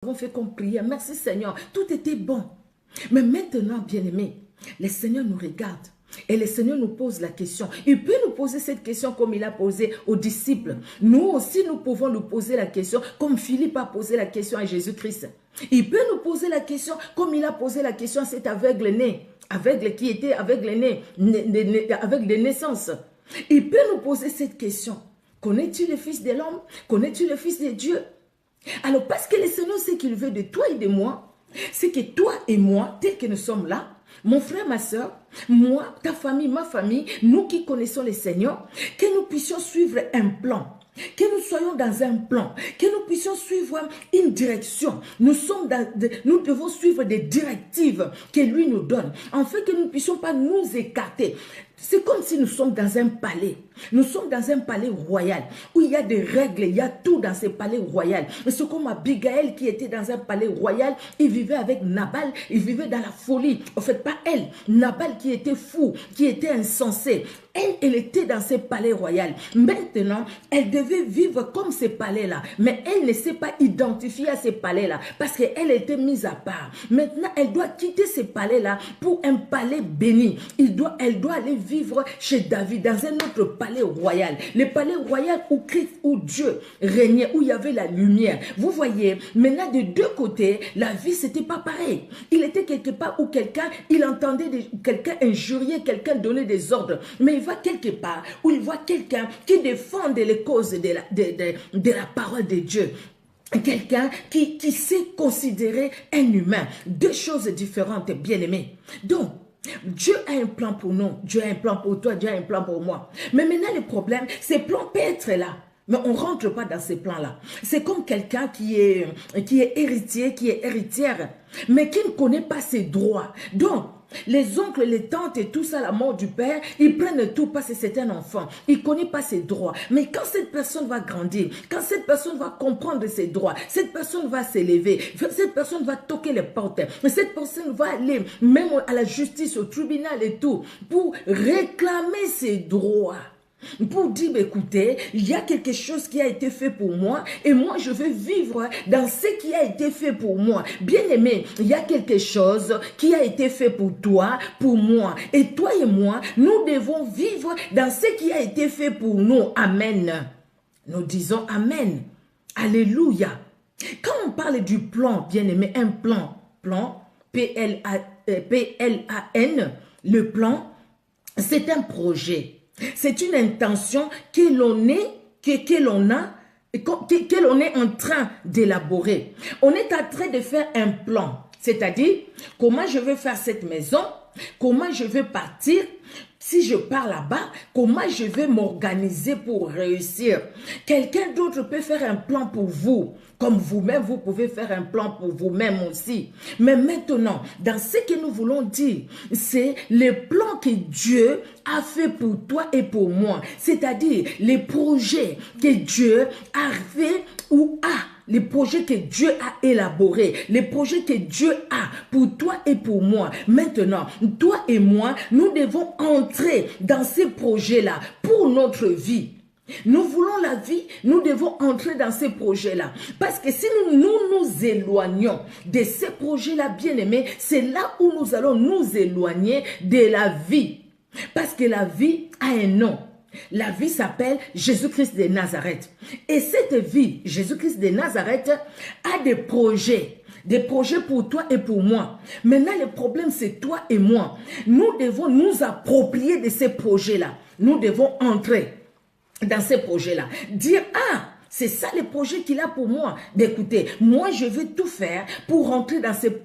avons fait comme prière. Merci Seigneur. Tout était bon. Mais maintenant, bien-aimés, le Seigneur nous regarde. Et le Seigneur nous pose la question. Il peut nous poser cette question comme il a posé aux disciples. Nous aussi, nous pouvons nous poser la question comme Philippe a posé la question à Jésus-Christ. Il peut nous poser la question comme il a posé la question à cet aveugle-né. Aveugle qui était aveugle-né, avec des naissances. Il peut nous poser cette question. Connais-tu le Fils de l'homme? Connais-tu le Fils de Dieu? Alors, parce que le Seigneur sait qu'il veut de toi et de moi, c'est que toi et moi, tel que nous sommes là, mon frère, ma soeur, moi, ta famille, ma famille, nous qui connaissons le Seigneur, que nous puissions suivre un plan. Que nous soyons dans un plan, que nous puissions suivre une direction. Nous devons suivre des directives que lui nous donne, afin que nous ne puissions pas nous écarter. C'est comme si nous sommes dans un palais. Nous sommes dans un palais royal où il y a des règles, il y a tout dans ce palais royal. C'est comme Abigail qui était dans un palais royal. Il vivait avec Nabal, il vivait dans la folie. En fait, pas elle. Nabal qui était fou, qui était insensé. Elle était dans ce palais royal. Maintenant, elle devait vivre comme ce palais-là. Mais elle ne s'est pas identifiée à ce palais-là parce qu'elle était mise à part. Maintenant, elle doit quitter ce palais-là pour un palais béni. Elle doit aller vivre chez David dans un autre palais royal. Le palais royal où Christ, où Dieu régnait, où il y avait la lumière. Vous voyez, maintenant de deux côtés, la vie, c'était pas pareil. Il était quelque part où il entendait quelqu'un injurier, quelqu'un donner des ordres. Mais il va quelque part où il voit quelqu'un qui défend les causes de la parole de Dieu. Quelqu'un qui sait considérer un humain. Deux choses différentes, bien-aimés. Donc, Dieu a un plan pour nous. Dieu a un plan pour toi, Dieu a un plan pour moi. Mais maintenant, le problème, ces plans peuvent être là. Mais on ne rentre pas dans ces plans-là. C'est comme quelqu'un qui est héritier, qui est héritière, mais qui ne connaît pas ses droits. Donc, les oncles, les tantes et tout ça, la mort du père, ils prennent tout parce que c'est un enfant. Il ne connaît pas ses droits. Mais quand cette personne va grandir, quand cette personne va comprendre ses droits, cette personne va s'élever, cette personne va toquer les portes, cette personne va aller même à la justice, au tribunal et tout, pour réclamer ses droits. Pour dire, écoutez, il y a quelque chose qui a été fait pour moi et moi je veux vivre dans ce qui a été fait pour moi. Bien aimé, il y a quelque chose qui a été fait pour toi, pour moi. Et toi et moi, nous devons vivre dans ce qui a été fait pour nous. Amen. Nous disons Amen. Alléluia. Quand on parle du plan, bien aimé, un plan, P-L-A-N, le plan, c'est un projet. C'est une intention que l'on est en train d'élaborer. On est en train de faire un plan. C'est-à-dire, comment je veux faire cette maison, comment je veux partir, si je pars là-bas, comment je vais m'organiser pour réussir. Quelqu'un d'autre peut faire un plan pour vous. Comme vous-même, vous pouvez faire un plan pour vous-même aussi. Mais maintenant, dans ce que nous voulons dire, c'est le plan que Dieu a fait pour toi et pour moi. C'est-à-dire les projets que Dieu a fait ou a. Les projets que Dieu a élaborés, les projets que Dieu a pour toi et pour moi. Maintenant, toi et moi, nous devons entrer dans ces projets-là pour notre vie. Nous voulons la vie, nous devons entrer dans ces projets-là. Parce que si nous éloignons de ces projets-là, bien aimés, c'est là où nous allons nous éloigner de la vie. Parce que la vie a un nom. La vie s'appelle Jésus-Christ de Nazareth. Et cette vie, Jésus-Christ de Nazareth, a des projets pour toi et pour moi. Maintenant, le problème, c'est toi et moi. Nous devons nous approprier de ces projets-là. Nous devons entrer dans ces projets-là. Dire, ah, c'est ça le projet qu'il a pour moi. Écoutez, moi je veux tout faire pour rentrer dans ces...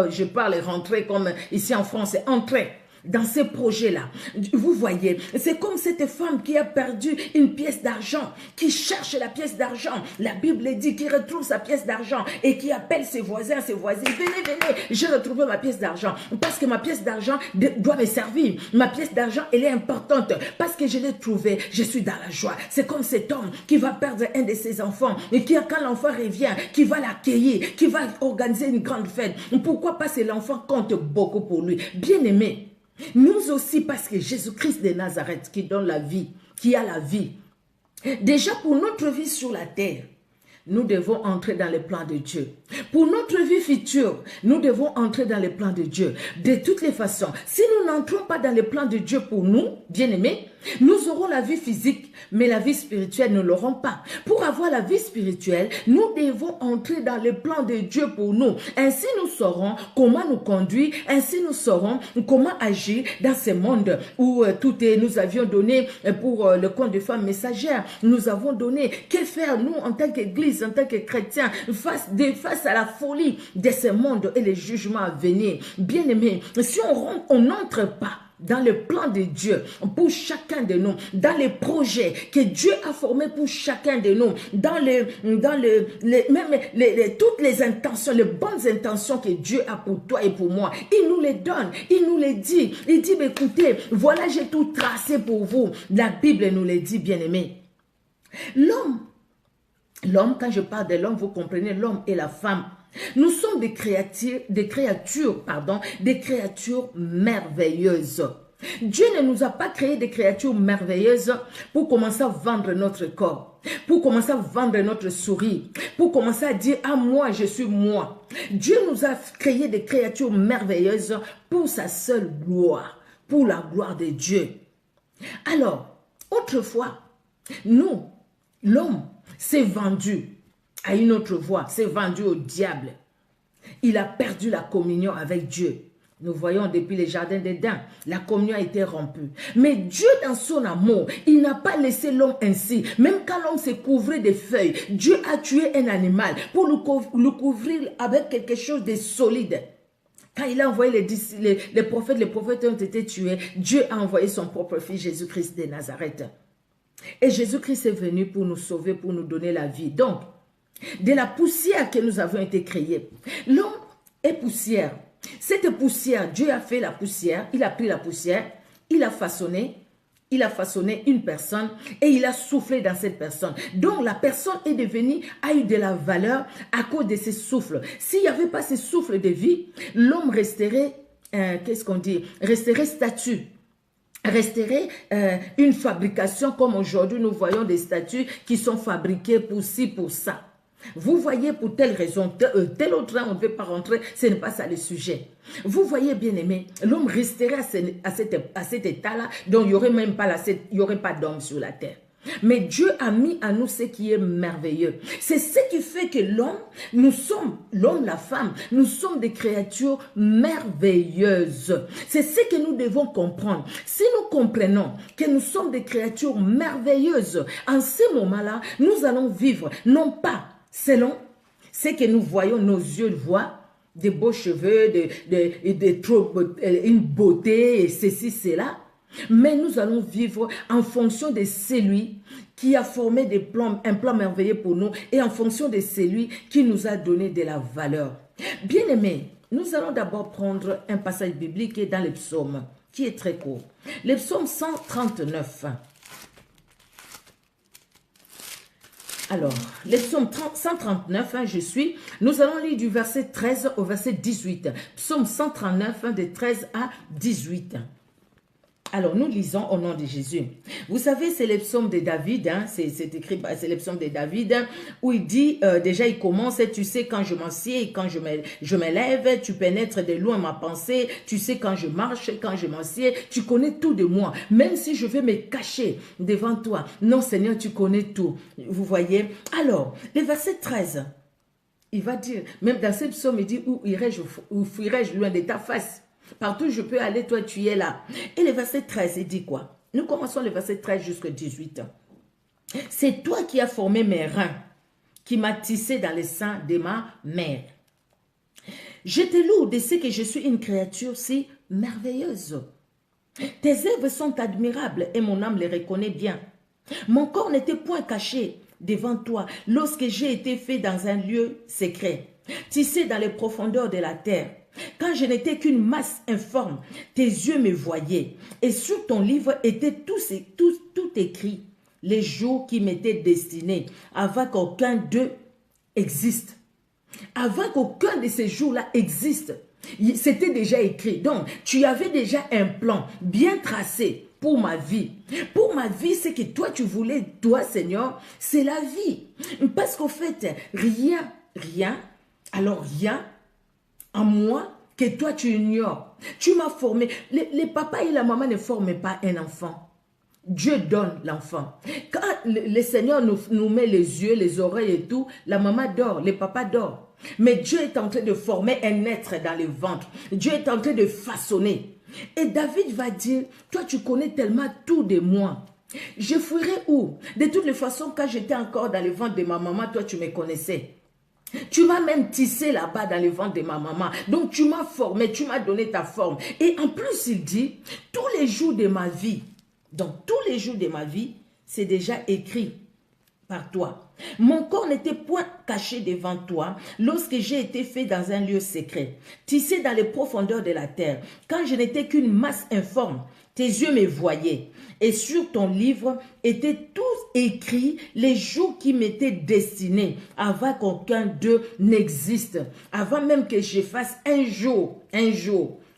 je parle rentrer comme ici en France, entrer dans ces projets-là. Vous voyez, c'est comme cette femme qui a perdu une pièce d'argent, qui cherche la pièce d'argent. La Bible dit qu'il retrouve sa pièce d'argent et qui appelle ses voisins, ses voisines. Venez, j'ai retrouvé ma pièce d'argent parce que ma pièce d'argent doit me servir. Ma pièce d'argent, elle est importante parce que je l'ai trouvée. Je suis dans la joie. C'est comme cet homme qui va perdre un de ses enfants et qui, quand l'enfant revient, qui va l'accueillir, qui va organiser une grande fête. Pourquoi? Parce que l'enfant compte beaucoup pour lui. Bien aimé, nous aussi, parce que Jésus-Christ de Nazareth qui donne la vie, qui a la vie, déjà pour notre vie sur la terre, nous devons entrer dans les plans de Dieu. Pour notre vie future, nous devons entrer dans les plans de Dieu. De toutes les façons, si nous n'entrons pas dans les plans de Dieu pour nous, bien-aimés, nous aurons la vie physique, mais la vie spirituelle, nous ne l'aurons pas. Pour avoir la vie spirituelle, nous devons entrer dans les plans de Dieu pour nous. Ainsi, nous saurons comment nous conduire. Ainsi, nous saurons comment agir dans ce monde où tout est, nous avions donné pour le compte de femmes messagères. Nous avons donné que faire, nous, en tant qu'Église, en tant que chrétiens, face à la folie de ce monde et les jugements à venir. Bien-aimés, si on n'entre pas dans le plan de Dieu pour chacun de nous, dans les projets que Dieu a formés pour chacun de nous, toutes les intentions, les bonnes intentions que Dieu a pour toi et pour moi, il nous les donne, il nous les dit. Il dit, écoutez, voilà, j'ai tout tracé pour vous. La Bible nous le dit, bien-aimés. L'homme, quand je parle de l'homme, vous comprenez, l'homme et la femme. Nous sommes des créatures merveilleuses. Dieu ne nous a pas créé des créatures merveilleuses pour commencer à vendre notre corps, pour commencer à vendre notre sourire, pour commencer à dire « Ah, moi, je suis moi ». Dieu nous a créé des créatures merveilleuses pour sa seule gloire, pour la gloire de Dieu. Alors, autrefois, l'homme s'est vendu à une autre voie, s'est vendu au diable. Il a perdu la communion avec Dieu. Nous voyons depuis les jardins d'Éden, la communion a été rompue. Mais Dieu, dans son amour, il n'a pas laissé l'homme ainsi. Même quand l'homme s'est couvert de feuilles, Dieu a tué un animal pour le couvrir avec quelque chose de solide. Quand il a envoyé les prophètes ont été tués. Dieu a envoyé son propre fils Jésus-Christ de Nazareth. Et Jésus-Christ est venu pour nous sauver, pour nous donner la vie. Donc, de la poussière que nous avons été créés. L'homme est poussière. Cette poussière, Dieu a fait la poussière, il a pris la poussière, il a façonné une personne et il a soufflé dans cette personne. Donc la personne est devenue, a eu de la valeur à cause de ce souffle. S'il n'y avait pas ce souffle de vie, l'homme resterait, resterait statue. Resterait une fabrication comme aujourd'hui nous voyons des statues qui sont fabriquées pour ci, pour ça. Vous voyez pour telle raison, tel autre, on ne veut pas rentrer, ce n'est pas ça le sujet. Vous voyez bien aimé, l'homme resterait à cet état-là, donc il n'y aurait même pas, d'homme sur la terre. Mais Dieu a mis à nous ce qui est merveilleux. C'est ce qui fait que l'homme, la femme, nous sommes des créatures merveilleuses. C'est ce que nous devons comprendre. Si nous comprenons que nous sommes des créatures merveilleuses, en ce moment-là, nous allons vivre, non pas selon ce que nous voyons, nos yeux voient, des beaux cheveux, une beauté, et ceci, cela. Mais nous allons vivre en fonction de celui qui a formé un plan merveilleux pour nous et en fonction de celui qui nous a donné de la valeur. Bien-aimés, nous allons d'abord prendre un passage biblique dans les psaumes qui est très court. Le psaume 139. Alors, le psaume 139, nous allons lire du verset 13 au verset 18. Psaume 139, de 13 à 18. Alors, nous lisons au nom de Jésus. Vous savez, c'est le psaume de David, c'est écrit, c'est le psaume de David, où il dit, déjà il commence, tu sais quand je m'assieds et quand je me lève, tu pénètres de loin ma pensée, tu sais quand je marche, quand je m'assieds, tu connais tout de moi, même si je vais me cacher devant toi. Non Seigneur, tu connais tout. Vous voyez? Alors, le verset 13, il va dire, même dans ce psaume, il dit, où fuirai-je loin de ta face? Partout je peux aller, toi tu es là. Et le verset 13, il dit quoi? Nous commençons le verset 13 jusqu'à 18. C'est toi qui as formé mes reins, qui m'as tissé dans le sein de ma mère. Je te loue de ce que je suis une créature si merveilleuse. Tes œuvres sont admirables et mon âme les reconnaît bien. Mon corps n'était point caché devant toi lorsque j'ai été fait dans un lieu secret, tissé dans les profondeurs de la terre. Quand je n'étais qu'une masse informe, tes yeux me voyaient. Et sur ton livre était tout écrit, les jours qui m'étaient destinés, avant qu'aucun d'eux existe. Avant qu'aucun de ces jours-là existe. C'était déjà écrit. Donc, tu avais déjà un plan bien tracé pour ma vie. Pour ma vie, c'est que toi, tu voulais, toi, Seigneur, c'est la vie. Parce qu'au fait, rien en moi que toi, tu ignores. Tu m'as formé. Les papas et la maman ne forment pas un enfant. Dieu donne l'enfant. Quand le Seigneur nous met les yeux, les oreilles et tout, la maman dort, le papa dort. Mais Dieu est en train de former un être dans le ventre. Dieu est en train de façonner. Et David va dire, toi tu connais tellement tout de moi. Je fuirai où? De toutes les façons, quand j'étais encore dans le ventre de ma maman, toi tu me connaissais. Tu m'as même tissé là-bas dans le ventre de ma maman. Donc tu m'as formé, tu m'as donné ta forme. Et en plus il dit, tous les jours de ma vie, donc tous les jours de ma vie, c'est déjà écrit par toi. Mon corps n'était point caché devant toi lorsque j'ai été fait dans un lieu secret, tissé dans les profondeurs de la terre, quand je n'étais qu'une masse informe. Tes yeux me voyaient et sur ton livre étaient tous écrits les jours qui m'étaient destinés avant qu'aucun d'eux n'existe, avant même que je fasse un jour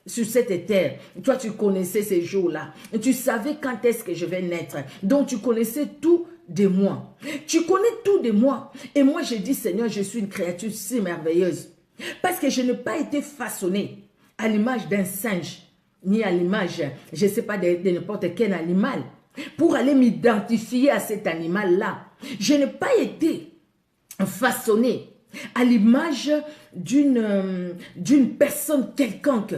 sur cette terre. Toi, tu connaissais ces jours-là. Tu savais quand est-ce que je vais naître. Donc, tu connaissais tout de moi. Tu connais tout de moi. Et moi, je dis, Seigneur, je suis une créature si merveilleuse. Parce que je n'ai pas été façonné à l'image d'un singe, ni à l'image, je ne sais pas, de n'importe quel animal, pour aller m'identifier à cet animal-là. Je n'ai pas été façonné à l'image d'une personne quelconque,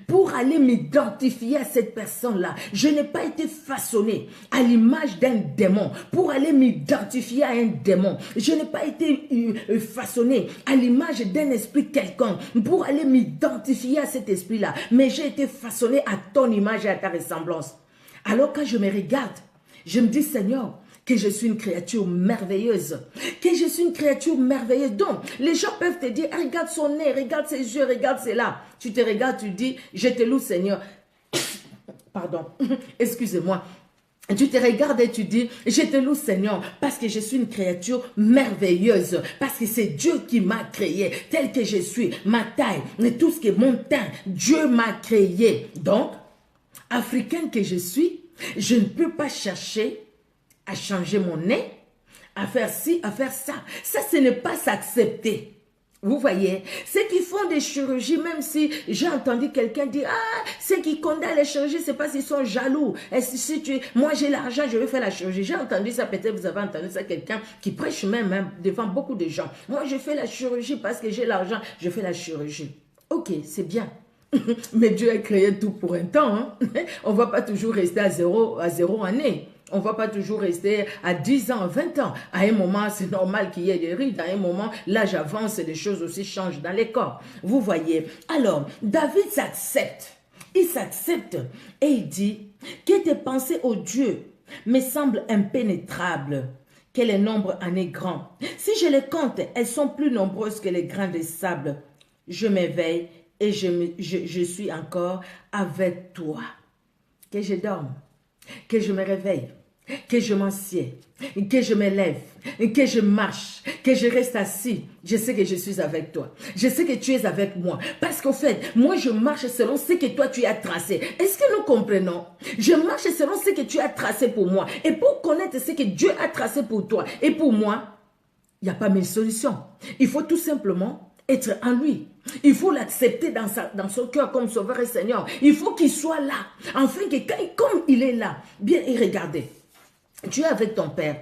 pour aller m'identifier à cette personne-là. Je n'ai pas été façonné à l'image d'un démon pour aller m'identifier à un démon. Je n'ai pas été façonné à l'image d'un esprit quelconque pour aller m'identifier à cet esprit-là. Mais j'ai été façonné à ton image et à ta ressemblance. Alors quand je me regarde, je me dis, Seigneur, que je suis une créature merveilleuse, que je suis une créature merveilleuse. Donc, les gens peuvent te dire, ah, regarde son nez, regarde ses yeux, regarde cela. Tu te regardes, tu dis, je te loue, Seigneur. Pardon, excusez-moi. Tu te regardes et tu dis, je te loue, Seigneur, parce que je suis une créature merveilleuse, parce que c'est Dieu qui m'a créé, tel que je suis, ma taille, tout ce qui est mon teint, Dieu m'a créé. Donc, africaine que je suis, je ne peux pas chercher à changer mon nez, à faire ci, à faire ça. Ça, ce n'est pas s'accepter. Vous voyez, ceux qui font des chirurgies, même si j'ai entendu quelqu'un dire, ah, ceux qui condamnent les chirurgies, c'est parce qu'ils sont jaloux. Et moi j'ai l'argent, je vais faire la chirurgie. J'ai entendu ça, peut-être vous avez entendu ça, quelqu'un qui prêche même devant beaucoup de gens. Moi je fais la chirurgie parce que j'ai l'argent, je fais la chirurgie. Ok, c'est bien. Mais Dieu a créé tout pour un temps. Hein? On ne va pas toujours rester à zéro année. On ne va pas toujours rester à 10 ans, 20 ans. À un moment, c'est normal qu'il y ait des rides. À un moment, l'âge avance et les choses aussi changent dans les corps. Vous voyez. Alors, David s'accepte. Il s'accepte et il dit que tes pensées, ô Dieu, me semblent impénétrables. Que le nombre en est grand. Si je les compte, elles sont plus nombreuses que les grains de sable. Je m'éveille et je suis encore avec toi. Que je dorme, que je me réveille, que je m'assieds, que je me lève, que je marche, que je reste assis. Je sais que je suis avec toi. Je sais que tu es avec moi. Parce qu'au fait, moi je marche selon ce que toi tu as tracé. Est-ce que nous comprenons? Je marche selon ce que tu as tracé pour moi. Et pour connaître ce que Dieu a tracé pour toi et pour moi, il n'y a pas mille solutions. Il faut tout simplement être en lui. Il faut l'accepter dans son cœur comme sauveur et Seigneur. Il faut qu'il soit là. Enfin, comme il est là, bien, et regardez, tu es avec ton père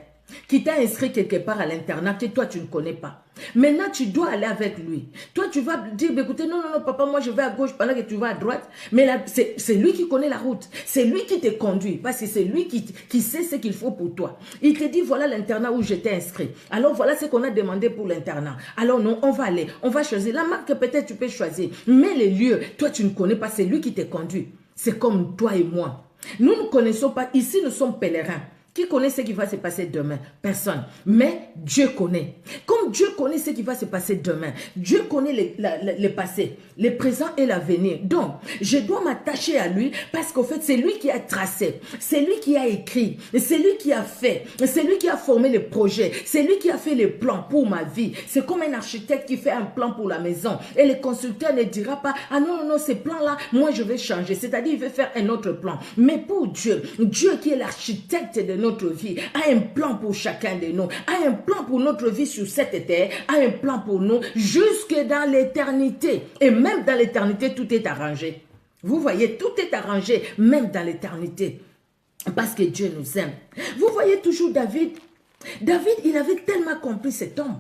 qui t'a inscrit quelque part à l'internat que toi tu ne connais pas. Maintenant, tu dois aller avec lui. Toi, tu vas dire, écoutez, non, papa, moi je vais à gauche pendant que tu vas à droite. Mais là, c'est lui qui connaît la route. C'est lui qui te conduit parce que c'est lui qui sait ce qu'il faut pour toi. Il te dit, voilà l'internat où je t'ai inscrit. Alors, voilà ce qu'on a demandé pour l'internat. Alors, non, on va aller. On va choisir. La marque, peut-être, tu peux choisir. Mais les lieux, toi, tu ne connais pas. C'est lui qui te conduit. C'est comme toi et moi. Nous ne connaissons pas. Ici, nous sommes pèlerins Qui connaît ce qui va se passer demain? Personne. Mais Dieu connaît. Comme Dieu connaît ce qui va se passer demain, Dieu connaît le passé, le présent et l'avenir. Donc, je dois m'attacher à lui parce qu'en fait, c'est lui qui a tracé, c'est lui qui a écrit, c'est lui qui a fait, c'est lui qui a formé le projet, c'est lui qui a fait les plans pour ma vie. C'est comme un architecte qui fait un plan pour la maison et le constructeur ne dira pas, ah non, non, non, ces plans-là, moi je vais changer. C'est-à-dire, il veut faire un autre plan. Mais pour Dieu, Dieu qui est l'architecte de notre vie, a un plan pour chacun de nous, a un plan pour notre vie sur cette terre, a un plan pour nous jusque dans l'éternité. Et même dans l'éternité, tout est arrangé. Vous voyez, tout est arrangé, même dans l'éternité. Parce que Dieu nous aime. Vous voyez toujours David. David, il avait tellement compris cet homme.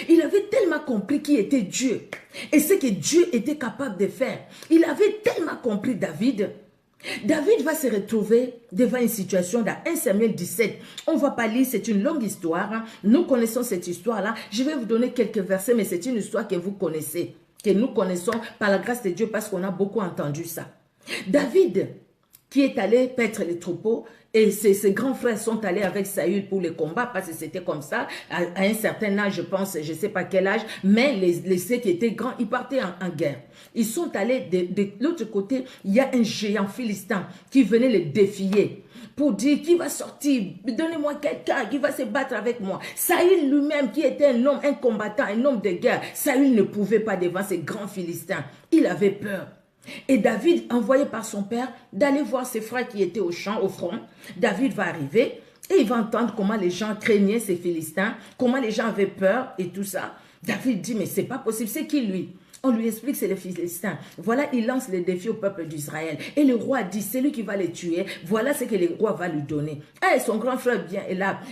Il avait tellement compris qui était Dieu. Et ce que Dieu était capable de faire. Il avait tellement compris David. David va se retrouver devant une situation dans 1 Samuel 17. On ne va pas lire, c'est une longue histoire. Nous connaissons cette histoire-là. Je vais vous donner quelques versets, mais c'est une histoire que vous connaissez, que nous connaissons par la grâce de Dieu parce qu'on a beaucoup entendu ça. David, qui est allé paître les troupeaux, et ses grands frères sont allés avec Saül pour les combats, parce que c'était comme ça, à un certain âge, je pense, je ne sais pas quel âge, mais ceux qui étaient grands, ils partaient en guerre. Ils sont allés de l'autre côté, il y a un géant philistin qui venait les défier pour dire qui va sortir, donnez-moi quelqu'un qui va se battre avec moi. Saül lui-même, qui était un homme, un combattant, un homme de guerre, Saül ne pouvait pas devant ces grands Philistins. Il avait peur. Et David, envoyé par son père, d'aller voir ses frères qui étaient au champ, au front. David va arriver et il va entendre comment les gens craignaient ces Philistins, comment les gens avaient peur et tout ça. David dit, mais c'est pas possible, c'est qui lui? On lui explique c'est les Philistins. Voilà, il lance le défi au peuple d'Israël. Et le roi dit, c'est lui qui va les tuer. Voilà ce que le roi va lui donner. Et son grand frère vient,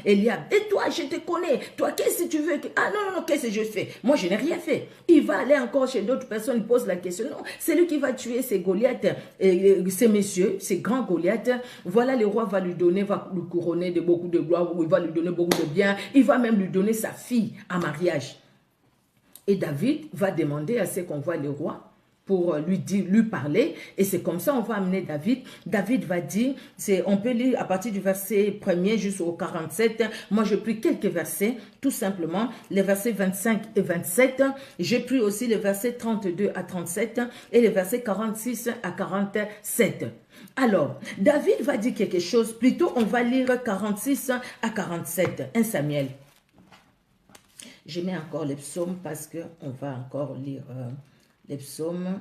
Eliab. Et toi, je te connais. Toi, qu'est-ce que tu veux? Ah non, non, non, qu'est-ce que je fais? Moi, je n'ai rien fait. Il va aller encore chez d'autres personnes, il pose la question. Non, c'est lui qui va tuer ces Goliaths, ces messieurs, ces grands Goliaths. Voilà, le roi va lui donner, va lui couronner de beaucoup de gloire, il va lui donner beaucoup de bien. Il va même lui donner sa fille en mariage. Et David va demander à ce qu'on voit le roi pour lui parler. Et c'est comme ça on va amener David. David va dire, on peut lire à partir du verset 1er jusqu'au 47. Moi, j'ai pris quelques versets, tout simplement. Les versets 25 et 27. J'ai pris aussi les versets 32 à 37 et les versets 46 à 47. Alors, David va dire quelque chose. Plutôt, on va lire 46 à 47. 1 Samuel. Je mets encore les psaumes parce qu'on va encore lire les psaumes.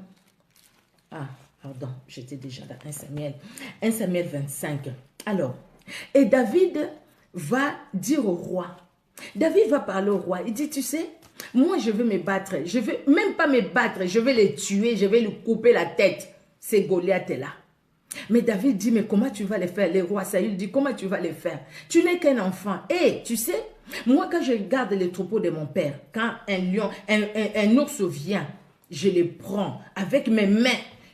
Ah, pardon, j'étais déjà dans 1 Samuel. 1 Samuel 25. Alors, et David va dire au roi. David va parler au roi. Il dit, tu sais, moi je veux me battre. Je veux même pas me battre. Je vais les tuer. Je vais lui couper la tête. Ces Goliaths-là. Mais David dit, mais comment tu vas les faire? Le roi Saül dit, comment tu vas les faire? Tu n'es qu'un enfant. Et tu sais, moi quand je garde les troupeaux de mon père, quand un lion, un ours vient, je les prends avec mes mains.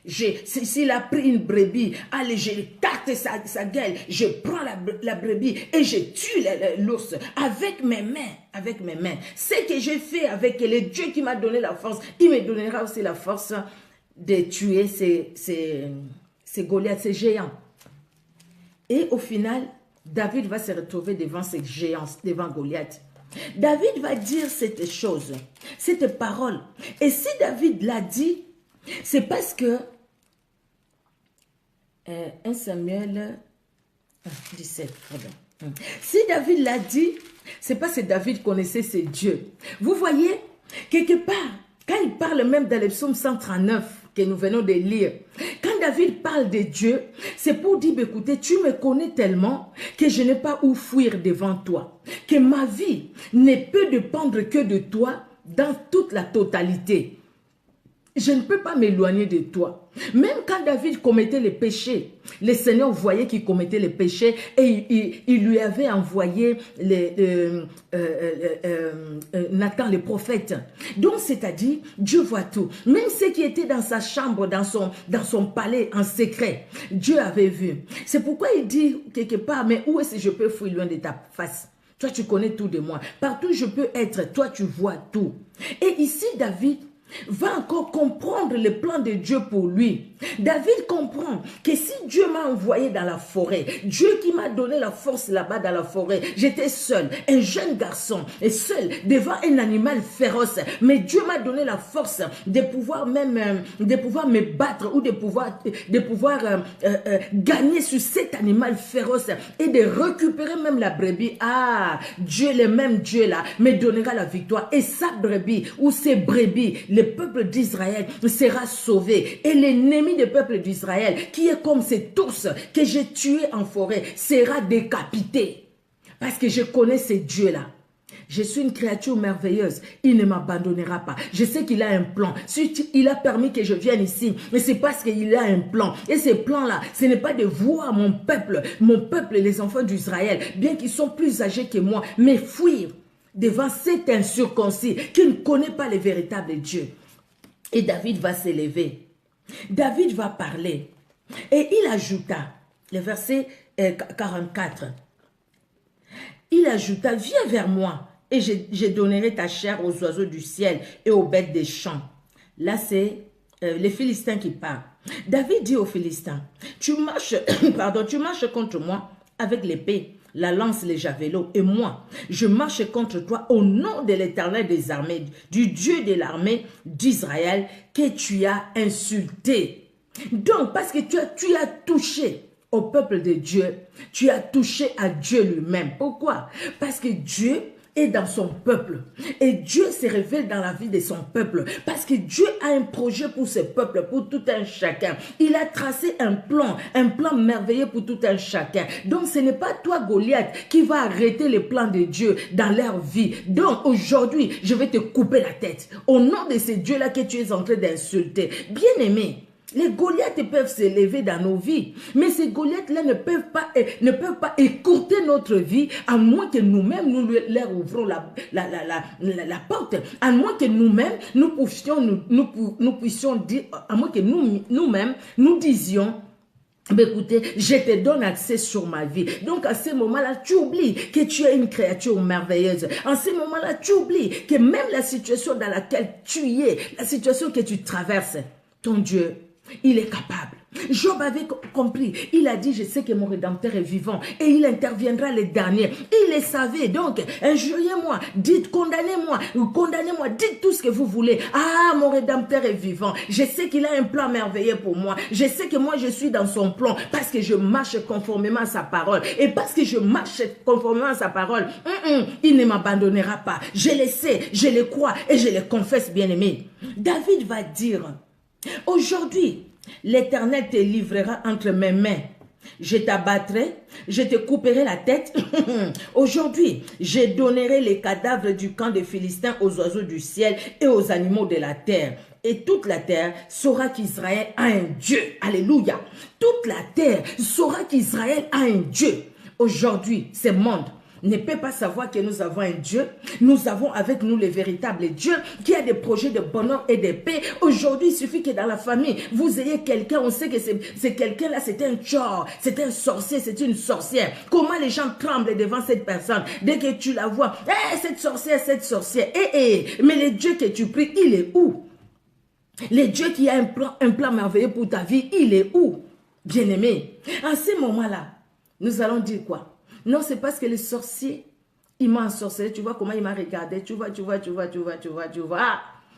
S'il a pris une brebis, allez, je tarte sa gueule, je prends la brebis et je tue l'ours avec mes mains. Avec mes mains. Ce que j'ai fait avec le Dieu qui m'a donné la force, il me donnera aussi la force de tuer ces Goliaths, ces géants. Et au final, David va se retrouver devant ces géants, devant Goliath. David va dire cette chose, cette parole. Et si David l'a dit, c'est parce que 1 Samuel 17, pardon. Si David l'a dit, c'est parce que David connaissait ses dieux. Vous voyez, quelque part, quand il parle même dans le psaume 139, que nous venons de lire, quand David parle de Dieu, c'est pour dire, écoutez, tu me connais tellement que je n'ai pas où fuir devant toi, que ma vie ne peut dépendre que de toi dans toute la totalité. Je ne peux pas m'éloigner de toi. Même quand David commettait les péchés, le Seigneur voyait qu'il commettait les péchés et il lui avait envoyé Nathan le prophète. Donc, c'est-à-dire, Dieu voit tout. Même ceux qui étaient dans sa chambre, dans son palais en secret, Dieu avait vu. C'est pourquoi il dit quelque part, mais où est-ce que je peux fuir loin de ta face? Toi, tu connais tout de moi. Partout où je peux être, toi, tu vois tout. Et ici, David va encore comprendre le plan de Dieu pour lui. David comprend que si Dieu m'a envoyé dans la forêt, Dieu qui m'a donné la force là-bas dans la forêt, j'étais seul, un jeune garçon, et seul devant un animal féroce, mais Dieu m'a donné la force de pouvoir même, de pouvoir me battre ou de pouvoir gagner sur cet animal féroce et de récupérer même la brebis. Ah, Dieu, le même Dieu là, me donnera la victoire et sa brebis ou ses brebis, le peuple d'Israël sera sauvé et l'ennemi du peuple d'Israël qui est comme cet ours que j'ai tué en forêt sera décapité parce que je connais ce Dieu là. Je suis une créature merveilleuse. Il ne m'abandonnera pas. Je sais qu'il a un plan. Si il a permis que je vienne ici, mais c'est parce qu'il a un plan. Et ce plan-là, ce n'est pas de voir mon peuple, les enfants d'Israël, bien qu'ils sont plus âgés que moi, mais fuir devant cet incirconcis qui ne connaît pas le véritable Dieu. Et David va s'élever. David va parler. Et il ajouta, le verset 44, il ajouta, viens vers moi et je donnerai ta chair aux oiseaux du ciel et aux bêtes des champs. Là, c'est les Philistins qui parlent. David dit aux Philistins, tu marches contre moi avec l'épée, la lance, les javelots, et moi, je marche contre toi au nom de l'Éternel des armées, du Dieu de l'armée d'Israël que tu as insulté. Donc, parce que tu as touché au peuple de Dieu, tu as touché à Dieu lui-même. Pourquoi? Parce que Dieu est dans son peuple et Dieu se révèle dans la vie de son peuple parce que Dieu a un projet pour ce peuple, pour tout un chacun. Il a tracé un plan merveilleux pour tout un chacun. Donc ce n'est pas toi Goliath qui va arrêter les plans de Dieu dans leur vie. Donc aujourd'hui je vais te couper la tête au nom de ce Dieu-là que tu es en train d'insulter. Bien-aimé, les Goliaths peuvent s'élever dans nos vies, mais ces Goliaths-là ne peuvent pas écourter notre vie à moins que nous-mêmes nous leur ouvrons la porte, à moins que nous-mêmes nous puissions dire, à moins que nous-mêmes nous disions, écoutez, je te donne accès sur ma vie. Donc à ce moment-là, tu oublies que tu es une créature merveilleuse. En ce moment-là, tu oublies que même la situation dans laquelle tu es, la situation que tu traverses, ton Dieu, il est capable. Job avait compris. Il a dit, je sais que mon Rédempteur est vivant et il interviendra le dernier. Il le savait. Donc, injuriez-moi, dites, condamnez-moi, dites tout ce que vous voulez. Ah, mon Rédempteur est vivant. Je sais qu'il a un plan merveilleux pour moi. Je sais que moi, je suis dans son plan parce que je marche conformément à sa parole. Et parce que je marche conformément à sa parole, il ne m'abandonnera pas. Je le sais, je le crois et je le confesse, bien-aimé. David va dire, aujourd'hui, l'Éternel te livrera entre mes mains. Je t'abattrai, je te couperai la tête. Aujourd'hui, je donnerai les cadavres du camp des Philistins aux oiseaux du ciel et aux animaux de la terre. Et toute la terre saura qu'Israël a un Dieu. Alléluia. Toute la terre saura qu'Israël a un Dieu. Aujourd'hui, ce monde ne peut pas savoir que nous avons un Dieu. Nous avons avec nous le véritable Dieu qui a des projets de bonheur et de paix. Aujourd'hui, il suffit que dans la famille, vous ayez quelqu'un, on sait que c'est quelqu'un-là, c'est un tchor, c'est un sorcier, c'est une sorcière. Comment les gens tremblent devant cette personne dès que tu la vois. Cette sorcière. Mais le Dieu que tu pries, il est où? Le Dieu qui a un plan merveilleux pour ta vie, il est où? Bien-aimé, en ce moment-là, nous allons dire quoi? Non, c'est parce que le sorcier, il m'a ensorcelé. Tu vois comment il m'a regardé. Tu vois.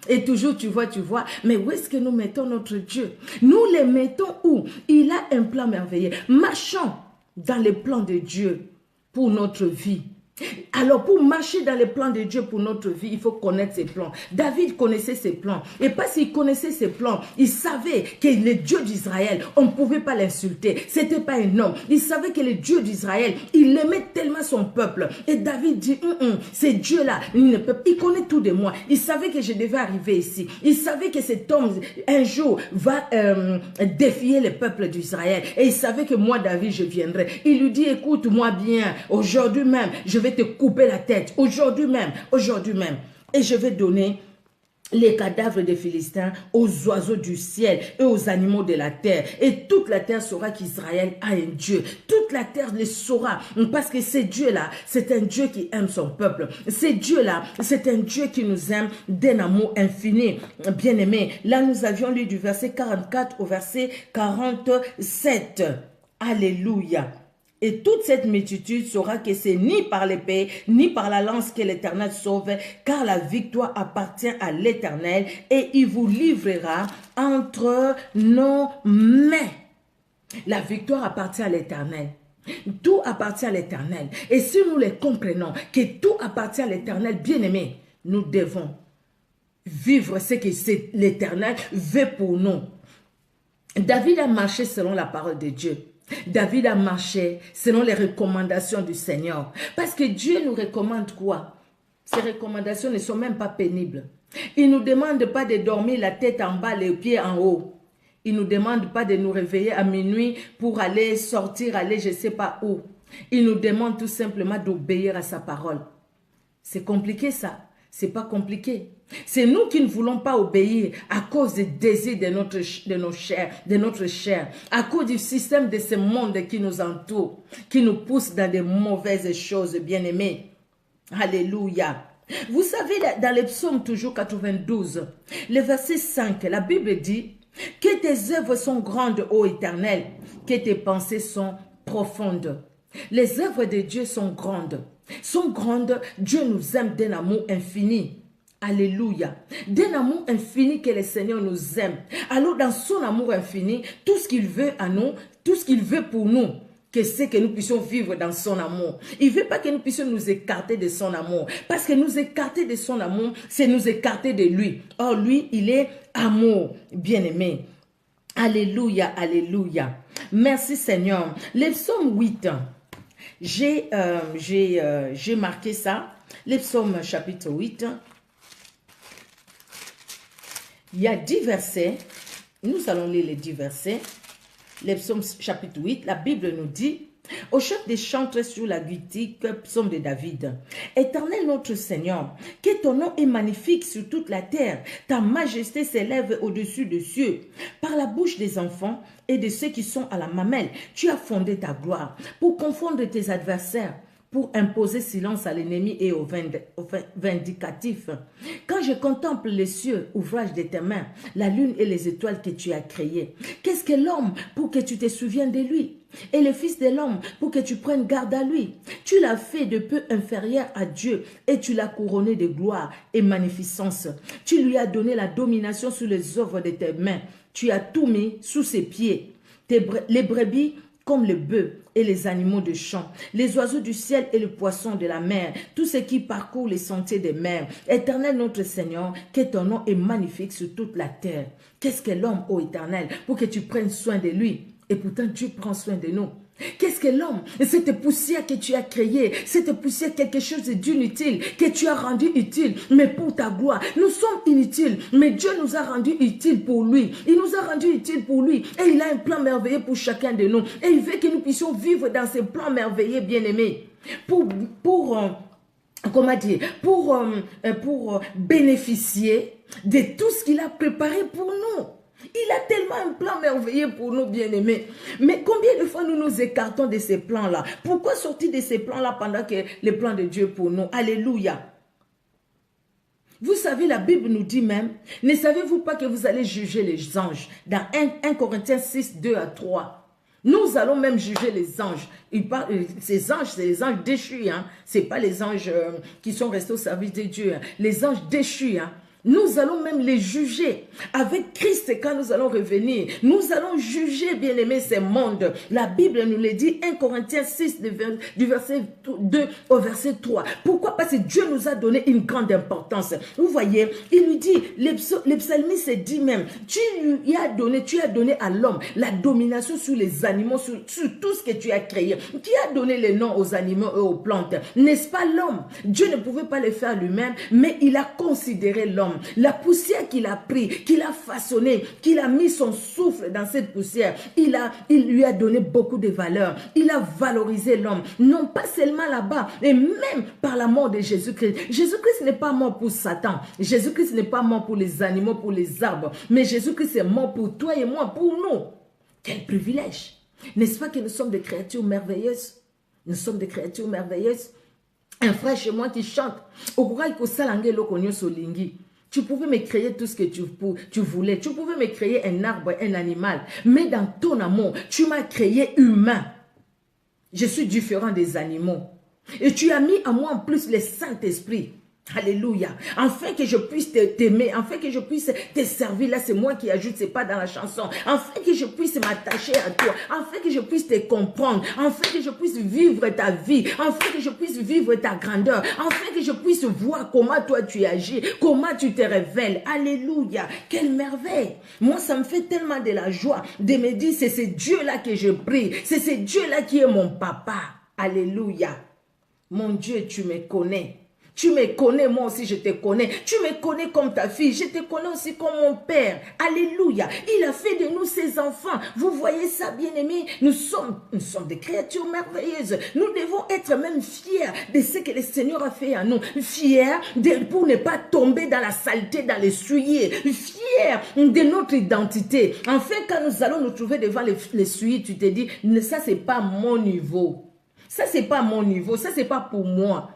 Et toujours, tu vois. Mais où est-ce que nous mettons notre Dieu? Nous les mettons où? Il a un plan merveilleux. Marchons dans les plans de Dieu pour notre vie. Alors, pour marcher dans les plans de Dieu pour notre vie, il faut connaître ses plans. David connaissait ses plans. Et parce qu'il connaissait ses plans, il savait que le Dieu d'Israël, on ne pouvait pas l'insulter. Ce n'était pas un homme. Il savait que le Dieu d'Israël, il aimait tellement son peuple. Et David dit, ce Dieu-là, il connaît tout de moi. Il savait que je devais arriver ici. Il savait que cet homme, un jour, va défier le peuple d'Israël. Et il savait que moi, David, je viendrai. Il lui dit, écoute-moi bien, aujourd'hui même, je vais te couper la tête, aujourd'hui même, et je vais donner les cadavres des Philistins aux oiseaux du ciel et aux animaux de la terre. Et toute la terre saura qu'Israël a un Dieu. Toute la terre le saura parce que ce Dieu-là, c'est un Dieu qui aime son peuple. Ce Dieu-là, c'est un Dieu qui nous aime d'un amour infini. Bien-aimé, là nous avions lu du verset 44 au verset 47. Alléluia. Et toute cette multitude saura que c'est ni par l'épée, ni par la lance que l'Éternel sauve, car la victoire appartient à l'Éternel et il vous livrera entre nos mains. La victoire appartient à l'Éternel. Tout appartient à l'Éternel. Et si nous les comprenons, que tout appartient à l'Éternel, bien-aimés, nous devons vivre ce que l'Éternel veut pour nous. David a marché selon la parole de Dieu. David a marché selon les recommandations du Seigneur. Parce que Dieu nous recommande quoi? Ces recommandations ne sont même pas pénibles. Il ne nous demande pas de dormir la tête en bas, les pieds en haut. Il ne nous demande pas de nous réveiller à minuit pour aller sortir, aller je ne sais pas où. Il nous demande tout simplement d'obéir à sa parole. C'est compliqué ça. C'est pas compliqué. C'est nous qui ne voulons pas obéir à cause des désirs de notre chair, à cause du système de ce monde qui nous entoure, qui nous pousse dans de mauvaises choses, bien-aimés. Alléluia. Vous savez, dans les psaumes toujours 92, le verset 5, la Bible dit que tes œuvres sont grandes, ô Éternel, que tes pensées sont profondes. Les œuvres de Dieu sont grandes. Dieu nous aime d'un amour infini. Alléluia. D'un amour infini que le Seigneur nous aime. Alors dans son amour infini, tout ce qu'il veut à nous, tout ce qu'il veut pour nous, que c'est que nous puissions vivre dans son amour. Il ne veut pas que nous puissions nous écarter de son amour. Parce que nous écarter de son amour, c'est nous écarter de lui. Or lui, il est amour, bien-aimé. Alléluia, alléluia. Merci Seigneur. Le psaume 8. J'ai marqué ça, les psaumes chapitre 8, il y a 10 versets, nous allons lire les 10 versets, les psaumes chapitre 8, la Bible nous dit, au chef des chantres sur la guittique, psaume de David. Éternel notre Seigneur, que ton nom est magnifique sur toute la terre, ta majesté s'élève au-dessus des cieux. Par la bouche des enfants et de ceux qui sont à la mamelle, tu as fondé ta gloire pour confondre tes adversaires, pour imposer silence à l'ennemi et au vindicatif. Quand je contemple les cieux, ouvrage de tes mains, la lune et les étoiles que tu as créées, qu'est-ce que l'homme pour que tu te souviennes de lui? Et le fils de l'homme pour que tu prennes garde à lui? Tu l'as fait de peu inférieur à Dieu et tu l'as couronné de gloire et magnificence. Tu lui as donné la domination sur les œuvres de tes mains. Tu as tout mis sous ses pieds. Les brebis comme les bœufs et les animaux de champ, les oiseaux du ciel et le poisson de la mer, tout ce qui parcourt les sentiers des mers. Éternel notre Seigneur, que ton nom est magnifique sur toute la terre. Qu'est-ce que l'homme, ô Éternel, pour que tu prennes soin de lui? Et pourtant, Dieu prend soin de nous. Qu'est-ce que l'homme? Cette poussière que tu as créée, cette poussière, quelque chose d'inutile, que tu as rendu utile, mais pour ta gloire. Nous sommes inutiles, mais Dieu nous a rendus utiles pour lui. Il nous a rendus utiles pour lui. Et il a un plan merveilleux pour chacun de nous. Et il veut que nous puissions vivre dans ce plan merveilleux, bien-aimés. Comment dire, pour bénéficier de tout ce qu'il a préparé pour nous. Il a tellement un plan merveilleux pour nous, bien-aimés. Mais combien de fois nous nous écartons de ces plans-là? Pourquoi sortir de ces plans-là pendant que les plans de Dieu pour nous? Alléluia. Vous savez, la Bible nous dit même, ne savez-vous pas que vous allez juger les anges? Dans 1 Corinthiens 6, 2 à 3. Nous allons même juger les anges. Ces anges, c'est les anges déchus. Hein? Ce n'est pas les anges qui sont restés au service de Dieu. Hein? Les anges déchus. Hein? Nous allons même les juger. Avec Christ, quand nous allons revenir, nous allons juger, bien-aimés, ces mondes. La Bible nous le dit, 1 Corinthiens 6, du verset 2 au verset 3. Pourquoi? Parce que Dieu nous a donné une grande importance. Vous voyez, il lui dit, les psalmistes dit même, tu as donné à l'homme la domination sur les animaux, sur tout ce que tu as créé. Qui a donné les noms aux animaux et aux plantes? N'est-ce pas l'homme? Dieu ne pouvait pas le faire lui-même, mais il a considéré l'homme. l'homme. La poussière qu'il a pris, qu'il a façonné, qu'il a mis son souffle dans cette poussière, il lui a donné beaucoup de valeur. Il a valorisé l'homme, non pas seulement là-bas, et même par la mort de Jésus-Christ. Jésus-Christ n'est pas mort pour Satan. Jésus-Christ n'est pas mort pour les animaux, pour les arbres, mais Jésus-Christ est mort pour toi et moi, pour nous. Quel privilège! N'est-ce pas que nous sommes des créatures merveilleuses? Nous sommes des créatures merveilleuses. Un frère chez moi qui chante. Tu pouvais me créer tout ce que tu voulais. Tu pouvais me créer un arbre, un animal. Mais dans ton amour, tu m'as créé humain. Je suis différent des animaux. Et tu as mis à moi en plus le Saint-Esprit. Alléluia. Afin que je puisse t'aimer, afin que je puisse te servir. Là, c'est moi qui ajoute, c'est pas dans la chanson. Afin que je puisse m'attacher à toi, afin que je puisse te comprendre, afin que je puisse vivre ta vie, afin que je puisse vivre ta grandeur, afin que je puisse voir comment toi tu agis, comment tu te révèles. Alléluia. Quelle merveille. Moi, ça me fait tellement de la joie de me dire, c'est ce Dieu-là que je prie. C'est ce Dieu-là qui est mon papa. Alléluia. Mon Dieu, tu me connais. Tu me connais, moi aussi je te connais. Tu me connais comme ta fille, je te connais aussi comme mon père. Alléluia. Il a fait de nous ses enfants. Vous voyez ça, bien-aimés? Nous sommes des créatures merveilleuses. Nous devons être même fiers de ce que le Seigneur a fait à nous. Fiers pour ne pas tomber dans la saleté, dans les souillés. Fiers de notre identité. Enfin, quand nous allons nous trouver devant les souillés, tu te dis, ça c'est pas mon niveau. Ça c'est pas mon niveau, ça c'est pas pour moi.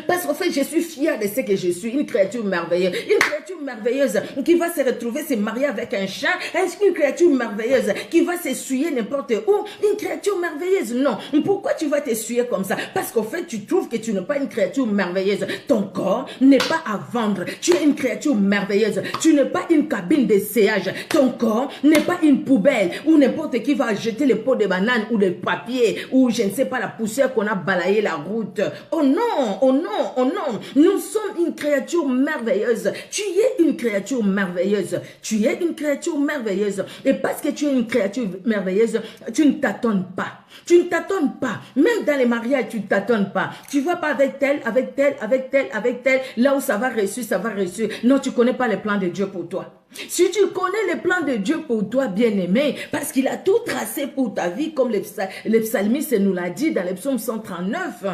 Parce qu'en fait, je suis fière de ce que je suis, une créature merveilleuse. Une créature merveilleuse qui va se retrouver, se marier avec un chat. Une créature merveilleuse qui va s'essuyer n'importe où. Une créature merveilleuse, non. Pourquoi tu vas t'essuyer comme ça? Parce qu'en fait, tu trouves que tu n'es pas une créature merveilleuse. Ton corps n'est pas à vendre. Tu es une créature merveilleuse. Tu n'es pas une cabine d'essayage. Ton corps n'est pas une poubelle où n'importe qui va jeter les pots de bananes ou de papier ou je ne sais pas la poussière qu'on a balayé la route. Oh non, oh non, oh non, nous sommes une créature merveilleuse. Tu es une créature merveilleuse. Tu es une créature merveilleuse. Et parce que tu es une créature merveilleuse, tu ne t'attends pas. Tu ne t'attends pas. Même dans les mariages, tu ne t'attends pas. Tu ne vas pas avec tel, avec tel, avec tel, avec tel. Là où ça va réussir, ça va réussir. Non, tu ne connais pas les plans de Dieu pour toi. Si tu connais les plans de Dieu pour toi, bien-aimé, parce qu'il a tout tracé pour ta vie, comme le psalmiste nous l'a dit dans le psaume 139.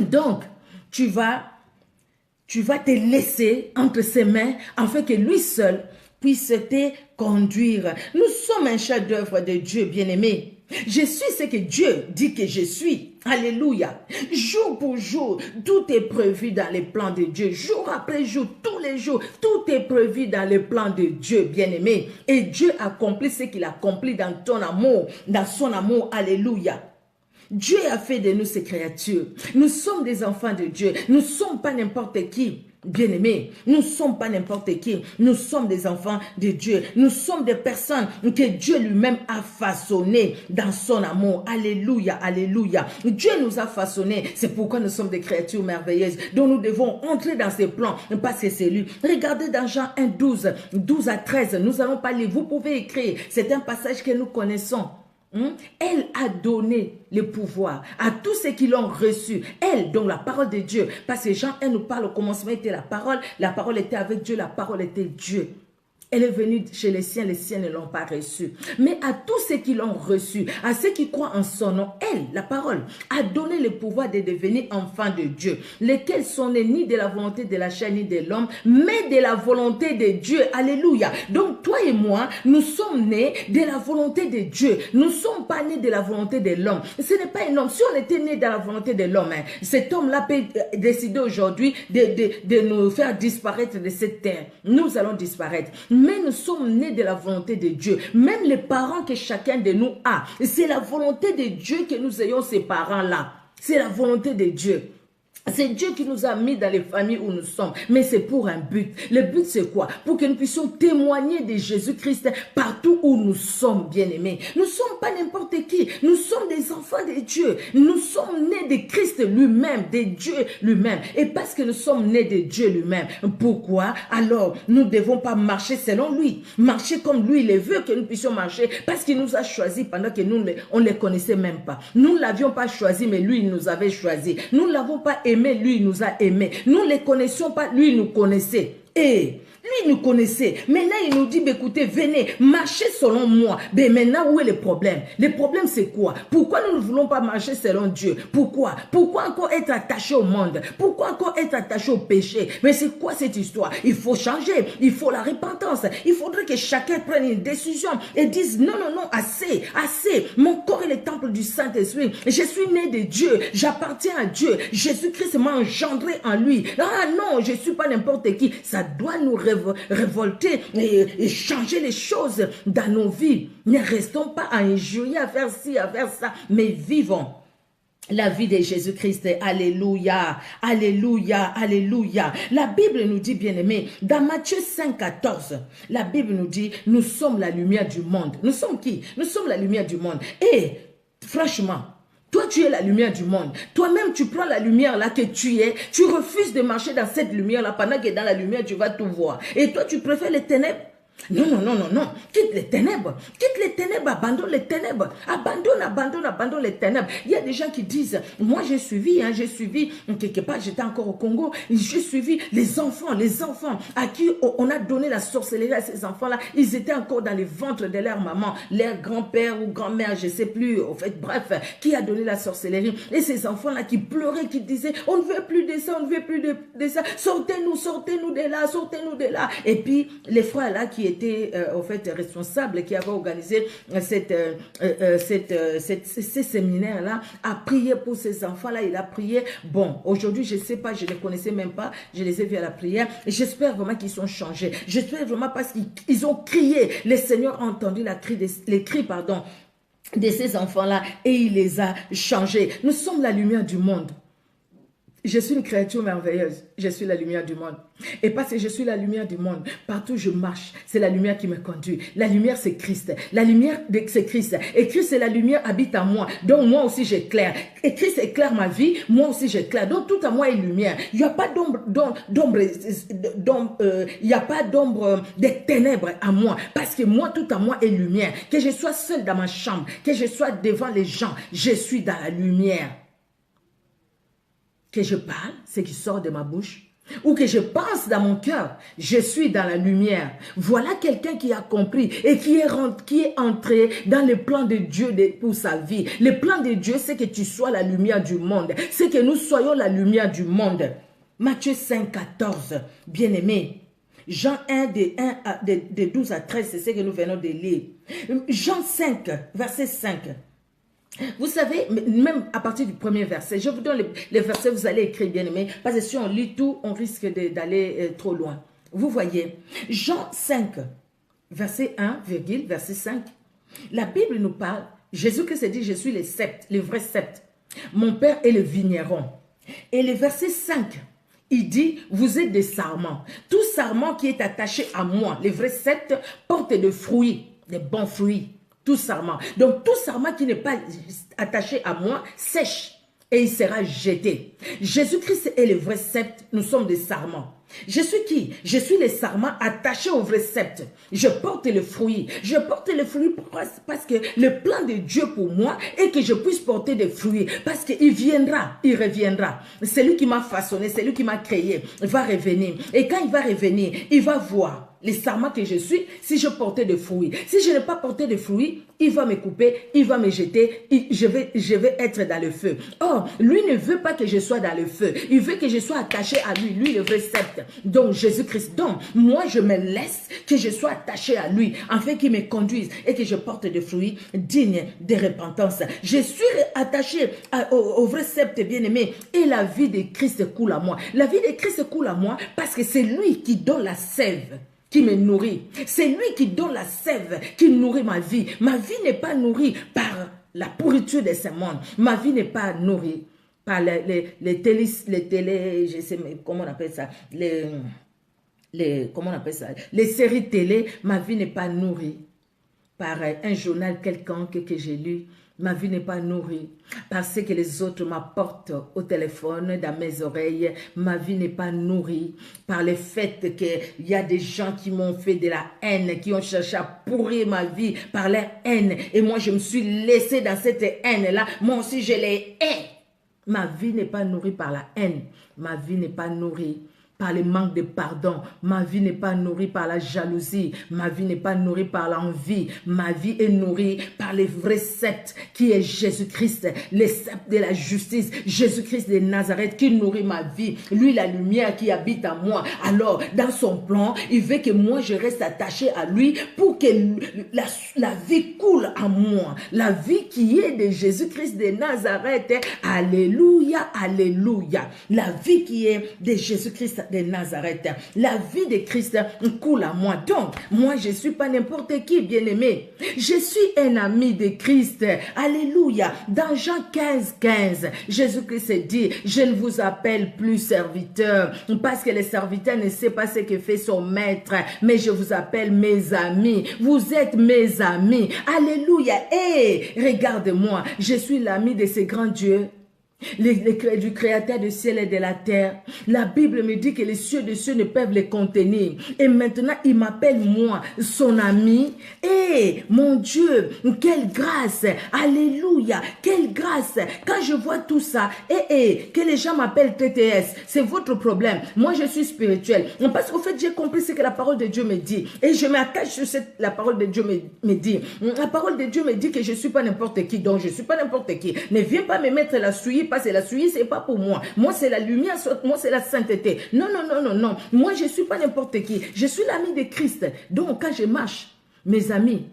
Donc, tu vas te laisser entre ses mains afin que lui seul puisse te conduire. Nous sommes un chef-d'œuvre de Dieu, bien-aimé. Je suis ce que Dieu dit que je suis. Alléluia. Jour pour jour, tout est prévu dans les plans de Dieu. Jour après jour, tous les jours, tout est prévu dans les plans de Dieu, bien-aimé. Et Dieu accomplit ce qu'il accomplit dans ton amour, dans son amour. Alléluia. Dieu a fait de nous ces créatures. Nous sommes des enfants de Dieu. Nous ne sommes pas n'importe qui. Bien-aimés, nous ne sommes pas n'importe qui. Nous sommes des enfants de Dieu. Nous sommes des personnes que Dieu lui-même a façonnées dans son amour. Alléluia, alléluia. Dieu nous a façonnés. C'est pourquoi nous sommes des créatures merveilleuses dont nous devons entrer dans ses plans parce que c'est lui. Regardez dans Jean 1, 12 à 13. Nous allons parler. Vous pouvez écrire. C'est un passage que nous connaissons. Elle a donné le pouvoir à tous ceux qui l'ont reçu. Elle, donc la parole de Dieu. Parce que Jean 1 nous parle, au commencement était la parole était avec Dieu, la parole était Dieu. Elle est venue chez les siens ne l'ont pas reçue. Mais à tous ceux qui l'ont reçue, à ceux qui croient en son nom, elle, la parole, a donné le pouvoir de devenir enfants de Dieu, lesquels sont nés ni de la volonté de la chair ni de l'homme, mais de la volonté de Dieu. Alléluia. Donc toi et moi, nous sommes nés de la volonté de Dieu. Nous ne sommes pas nés de la volonté de l'homme. Ce n'est pas un homme. Si on était né de la volonté de l'homme, cet homme-là peut décider aujourd'hui de nous faire disparaître de cette terre. Nous allons disparaître. Mais nous sommes nés de la volonté de Dieu. Même les parents que chacun de nous a, c'est la volonté de Dieu que nous ayons ces parents-là. C'est la volonté de Dieu. C'est Dieu qui nous a mis dans les familles où nous sommes. Mais c'est pour un but. Le but c'est quoi? Pour que nous puissions témoigner de Jésus-Christ partout où nous sommes, bien-aimés. Nous ne sommes pas n'importe qui. Nous sommes des enfants de Dieu. Nous sommes nés de Christ lui-même, de Dieu lui-même. Et parce que nous sommes nés de Dieu lui-même, pourquoi? Alors, nous ne devons pas marcher selon lui. Marcher comme lui, il veut que nous puissions marcher parce qu'il nous a choisis pendant que nous, on ne les connaissait même pas. Nous ne l'avions pas choisi, mais lui, il nous avait choisi. Nous ne l'avons pas aimés, lui, il nous a aimés. Nous ne les connaissions pas, lui, il nous connaissait. Et lui, il nous connaissait. Maintenant, il nous dit, écoutez, venez, marchez selon moi. Mais maintenant, où est le problème? Le problème, c'est quoi? Pourquoi nous ne voulons pas marcher selon Dieu? Pourquoi? Pourquoi encore être attaché au monde? Pourquoi encore être attaché au péché? Mais c'est quoi cette histoire? Il faut changer. Il faut la repentance. Il faudrait que chacun prenne une décision et dise, non, non, non, assez, assez. Mon corps est le temple du Saint-Esprit. Je suis né de Dieu. J'appartiens à Dieu. Jésus-Christ m'a engendré en lui. Ah non, je ne suis pas n'importe qui. Ça doit nous révolter et changer les choses dans nos vies. Ne restons pas à injurier, à faire ci, à faire ça, mais vivons la vie de Jésus-Christ. Alléluia, alléluia, alléluia. La Bible nous dit, bien aimé, dans Matthieu 5, 14, la Bible nous dit, nous sommes la lumière du monde. Nous sommes qui? Nous sommes la lumière du monde. Et franchement, toi, tu es la lumière du monde. Toi-même, tu prends la lumière là que tu es. Tu refuses de marcher dans cette lumière-là pendant que dans la lumière, tu vas tout voir. Et toi, tu préfères les ténèbres. Non, non, non, non, non. Quitte les ténèbres. Quitte les ténèbres. Abandonne les ténèbres. Abandonne, abandonne, abandonne les ténèbres. Il y a des gens qui disent, moi j'ai suivi, quelque part, j'étais encore au Congo, j'ai suivi les enfants à qui on a donné la sorcellerie à ces enfants-là. Ils étaient encore dans les ventres de leur maman, leur grand-père ou grand-mère, je ne sais plus, en fait, bref, qui a donné la sorcellerie. Et ces enfants-là qui pleuraient, qui disaient, on ne veut plus de ça, on ne veut plus de ça, sortez-nous, sortez-nous de là, sortez-nous de là. Et puis, les frères là qui était au fait responsable, qui avait organisé ces séminaires-là, a prié pour ces enfants-là. Il a prié. Bon, aujourd'hui, je ne sais pas, je ne les connaissais même pas. Je les ai vus à la prière. Et j'espère vraiment qu'ils sont changés. J'espère vraiment parce qu'ils ont crié. Le Seigneur a entendu les cris, de ces enfants-là et il les a changés. Nous sommes la lumière du monde. Je suis une créature merveilleuse. Je suis la lumière du monde. Et parce que je suis la lumière du monde, partout où je marche, c'est la lumière qui me conduit. La lumière, c'est Christ. La lumière, c'est Christ. Et Christ, c'est la lumière, habite en moi. Donc, moi aussi, j'éclaire. Et Christ éclaire ma vie, moi aussi, j'éclaire. Donc, tout à moi est lumière. Il n'y a pas il n'y a pas d'ombre des ténèbres à moi. Parce que moi, tout à moi est lumière. Que je sois seul dans ma chambre, que je sois devant les gens, je suis dans la lumière. Que je parle, ce qui sort de ma bouche, ou que je pense dans mon cœur, je suis dans la lumière. Voilà quelqu'un qui a compris et qui est entré dans le plan de Dieu pour sa vie. Le plan de Dieu, c'est que tu sois la lumière du monde. C'est que nous soyons la lumière du monde. Matthieu 5, 14, bien-aimé. Jean 1, de 12 à 13, c'est ce que nous venons de lire. Jean 5, verset 5. Vous savez, même à partir du premier verset, je vous donne les versets, vous allez écrire, bien aimé, parce que si on lit tout, on risque d'aller trop loin. Vous voyez, Jean 5, verset 1, verset 5, la Bible nous parle, Jésus-Christ dit, je suis le sept, le vrai sept. Mon Père est le vigneron. Et le verset 5, il dit, vous êtes des sarments. Tout sarment qui est attaché à moi, le vrai sept, porte des fruits, des bons fruits. Tout sarment. Donc, tout sarment qui n'est pas attaché à moi sèche et il sera jeté. Jésus-Christ est le vrai sceptre. Nous sommes des sarments. Je suis qui? Je suis les sarments attachés au vrai sceptre. Je porte le fruit. Je porte le fruit parce que le plan de Dieu pour moi est que je puisse porter des fruits. Parce qu'il viendra, il reviendra. C'est lui qui m'a façonné, c'est lui qui m'a créé. Il va revenir. Et quand il va revenir, il va voir les sarments que je suis, si je portais des fruits. Si je n'ai pas porté de fruits, il va me couper, il va me jeter, je vais être dans le feu. Or, lui ne veut pas que je sois dans le feu. Il veut que je sois attaché à lui, lui le vrai sceptre. Donc, Jésus-Christ. Donc, moi, je me laisse que je sois attaché à lui, afin qu'il me conduise et que je porte des fruits dignes de repentance. Je suis attaché au vrai sceptre bien-aimé et la vie de Christ coule à moi. La vie de Christ coule à moi parce que c'est lui qui donne la sève qui me nourrit. C'est lui qui donne la sève qui nourrit ma vie. Ma vie n'est pas nourrie par la pourriture de ce monde. Ma vie n'est pas nourrie par les télé, je sais mais comment on appelle ça, comment on appelle ça, les séries télé. Ma vie n'est pas nourrie par un journal quelconque que j'ai lu. Ma vie n'est pas nourrie parce que les autres m'apportent au téléphone, dans mes oreilles. Ma vie n'est pas nourrie par le fait qu'il y a des gens qui m'ont fait de la haine, qui ont cherché à pourrir ma vie par leur haine. Et moi, je me suis laissée dans cette haine-là. Moi aussi, je les hais. Ma vie n'est pas nourrie par la haine. Ma vie n'est pas nourrie par le manque de pardon. Ma vie n'est pas nourrie par la jalousie. Ma vie n'est pas nourrie par l'envie. Ma vie est nourrie par les vrais sceptres qui est Jésus-Christ, les sceptres de la justice. Jésus-Christ de Nazareth qui nourrit ma vie. Lui, la lumière qui habite en moi. Alors, dans son plan, il veut que moi, je reste attaché à lui pour que la vie coule en moi. La vie qui est de Jésus-Christ de Nazareth. Alléluia, alléluia. La vie qui est de Jésus-Christ de Nazareth. La vie de Christ coule à moi. Donc, moi, je ne suis pas n'importe qui, bien-aimé. Je suis un ami de Christ. Alléluia. Dans Jean 15, 15, Jésus-Christ dit, je ne vous appelle plus serviteur, parce que le serviteur ne sait pas ce que fait son maître, mais je vous appelle mes amis. Vous êtes mes amis. Alléluia. Et regarde-moi, je suis l'ami de ce grand Dieu. Du créateur du ciel et de la terre. La Bible me dit que les cieux des cieux ne peuvent les contenir. Et maintenant, il m'appelle moi, son ami. Et mon Dieu, quelle grâce. Alléluia. Quelle grâce. Quand je vois tout ça, que les gens m'appellent TTS, c'est votre problème. Moi, je suis spirituel. Parce qu'au fait, j'ai compris ce que la parole de Dieu me dit. Et je m'attache sur la parole de Dieu me dit. La parole de Dieu me dit que je ne suis pas n'importe qui. Donc, je ne suis pas n'importe qui. Ne viens pas me mettre la souillure. Parce que la souillure, c'est pas pour moi. Moi, c'est la lumière, moi, c'est la sainteté. Non, non, non, non, non. Moi, je suis pas n'importe qui. Je suis l'ami de Christ. Donc, quand je marche, mes amis,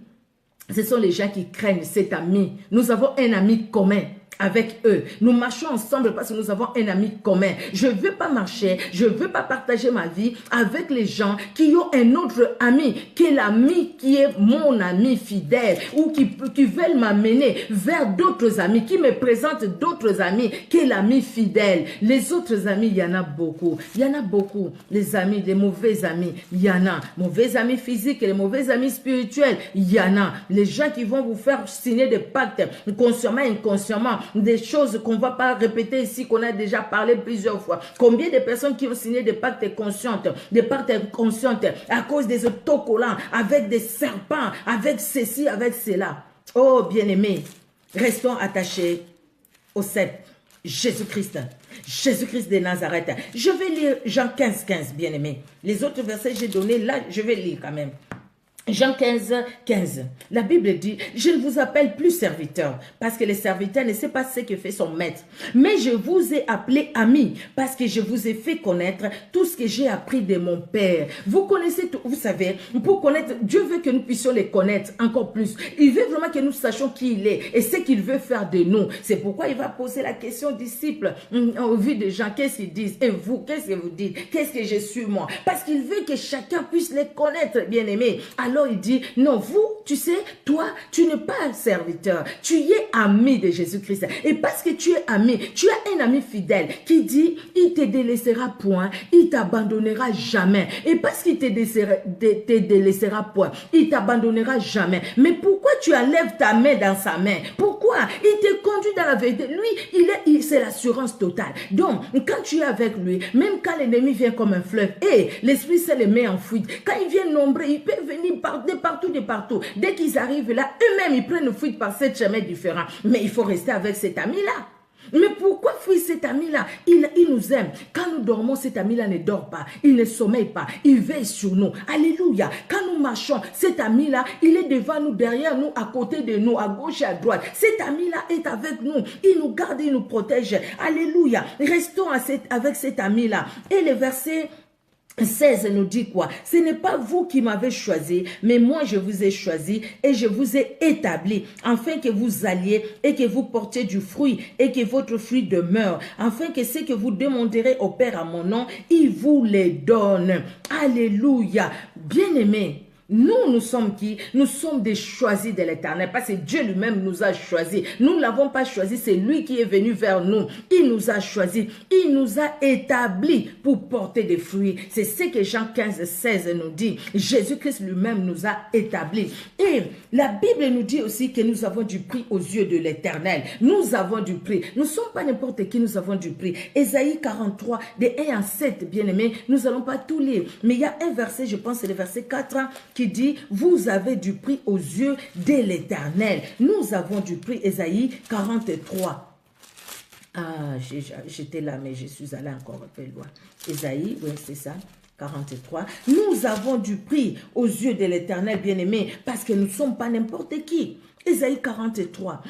ce sont les gens qui craignent cet ami. Nous avons un ami commun avec eux. Nous marchons ensemble parce que nous avons un ami commun. Je ne veux pas marcher, je ne veux pas partager ma vie avec les gens qui ont un autre ami, qui est l'ami qui est mon ami fidèle ou qui veulent m'amener vers d'autres amis, qui me présentent d'autres amis, qui est l'ami fidèle. Les autres amis, il y en a beaucoup. Il y en a beaucoup. Les amis, les mauvais amis, il y en a. Mauvais amis physiques et les mauvais amis spirituels, il y en a. Les gens qui vont vous faire signer des pactes, consciemment, inconsciemment, des choses qu'on ne va pas répéter ici, qu'on a déjà parlé plusieurs fois. Combien de personnes qui ont signé des pactes conscientes, des pactes inconscientes à cause des autocollants, avec des serpents, avec ceci, avec cela. Oh, bien-aimés, restons attachés au sceptre. Jésus-Christ. Jésus-Christ de Nazareth. Je vais lire Jean 15, 15, bien-aimés. Les autres versets que j'ai donnés, là, je vais lire quand même. Jean 15, 15. La Bible dit, je ne vous appelle plus serviteur, parce que le serviteur ne sait pas ce que fait son maître. Mais je vous ai appelé ami, parce que je vous ai fait connaître tout ce que j'ai appris de mon Père. Vous connaissez tout, vous savez, pour connaître, Dieu veut que nous puissions les connaître encore plus. Il veut vraiment que nous sachions qui il est et ce qu'il veut faire de nous. C'est pourquoi il va poser la question aux disciples, au vu des gens, qu'est-ce qu'ils disent? Et vous, qu'est-ce que vous dites? Qu'est-ce que je suis moi? Parce qu'il veut que chacun puisse les connaître, bien-aimés. Alors il dit, non, vous, tu sais, toi, tu n'es pas un serviteur, tu es ami de Jésus-Christ. Et parce que tu es ami, tu as un ami fidèle qui dit, il te délaissera point, il t'abandonnera jamais. Et parce qu'il te délaissera point, il t'abandonnera jamais. Mais pourquoi tu enlèves ta main dans sa main? Pourquoi? Il te conduit dans la vérité. Lui, c'est l'assurance totale. Donc, quand tu es avec lui, même quand l'ennemi vient comme un fleuve, et l'Esprit se le met en fuite. Quand il vient nombreux, il peut venir de partout. Dès qu'ils arrivent là, eux-mêmes, ils prennent une fuite par 7 chemins différents. Mais il faut rester avec cet ami-là. Mais pourquoi fuir cet ami-là? Il nous aime. Quand nous dormons, cet ami-là ne dort pas. Il ne sommeille pas. Il veille sur nous. Alléluia. Quand nous marchons, cet ami-là, il est devant nous, derrière nous, à côté de nous, à gauche et à droite. Cet ami-là est avec nous. Il nous garde, il nous protège. Alléluia. Restons avec cet ami-là. Et le verset 16 nous dit quoi? Ce n'est pas vous qui m'avez choisi, mais moi je vous ai choisi et je vous ai établi, afin que vous alliez et que vous portiez du fruit et que votre fruit demeure, afin que ce que vous demanderez au Père à mon nom, il vous les donne. Alléluia. Bien-aimés, nous sommes qui? Nous sommes des choisis de l'Éternel, parce que Dieu lui-même nous a choisis. Nous ne l'avons pas choisi, c'est lui qui est venu vers nous. Il nous a choisis, il nous a établis pour porter des fruits. C'est ce que Jean 15, 16 nous dit. Jésus-Christ lui-même nous a établis. Et la Bible nous dit aussi que nous avons du prix aux yeux de l'Éternel. Nous avons du prix. Nous ne sommes pas n'importe qui, nous avons du prix. Ésaïe 43, de 1 à 7, bien-aimés, nous n'allons pas tout lire. Mais il y a un verset, je pense c'est le verset 4, qui dit, vous avez du prix aux yeux de l'Éternel. Nous avons du prix, Ésaïe 43. Ah, j'étais là, mais je suis allée encore un peu loin. Ésaïe, oui, c'est ça. 43. Nous avons du prix aux yeux de l'Éternel bien-aimé parce que nous ne sommes pas n'importe qui. Ésaïe 43,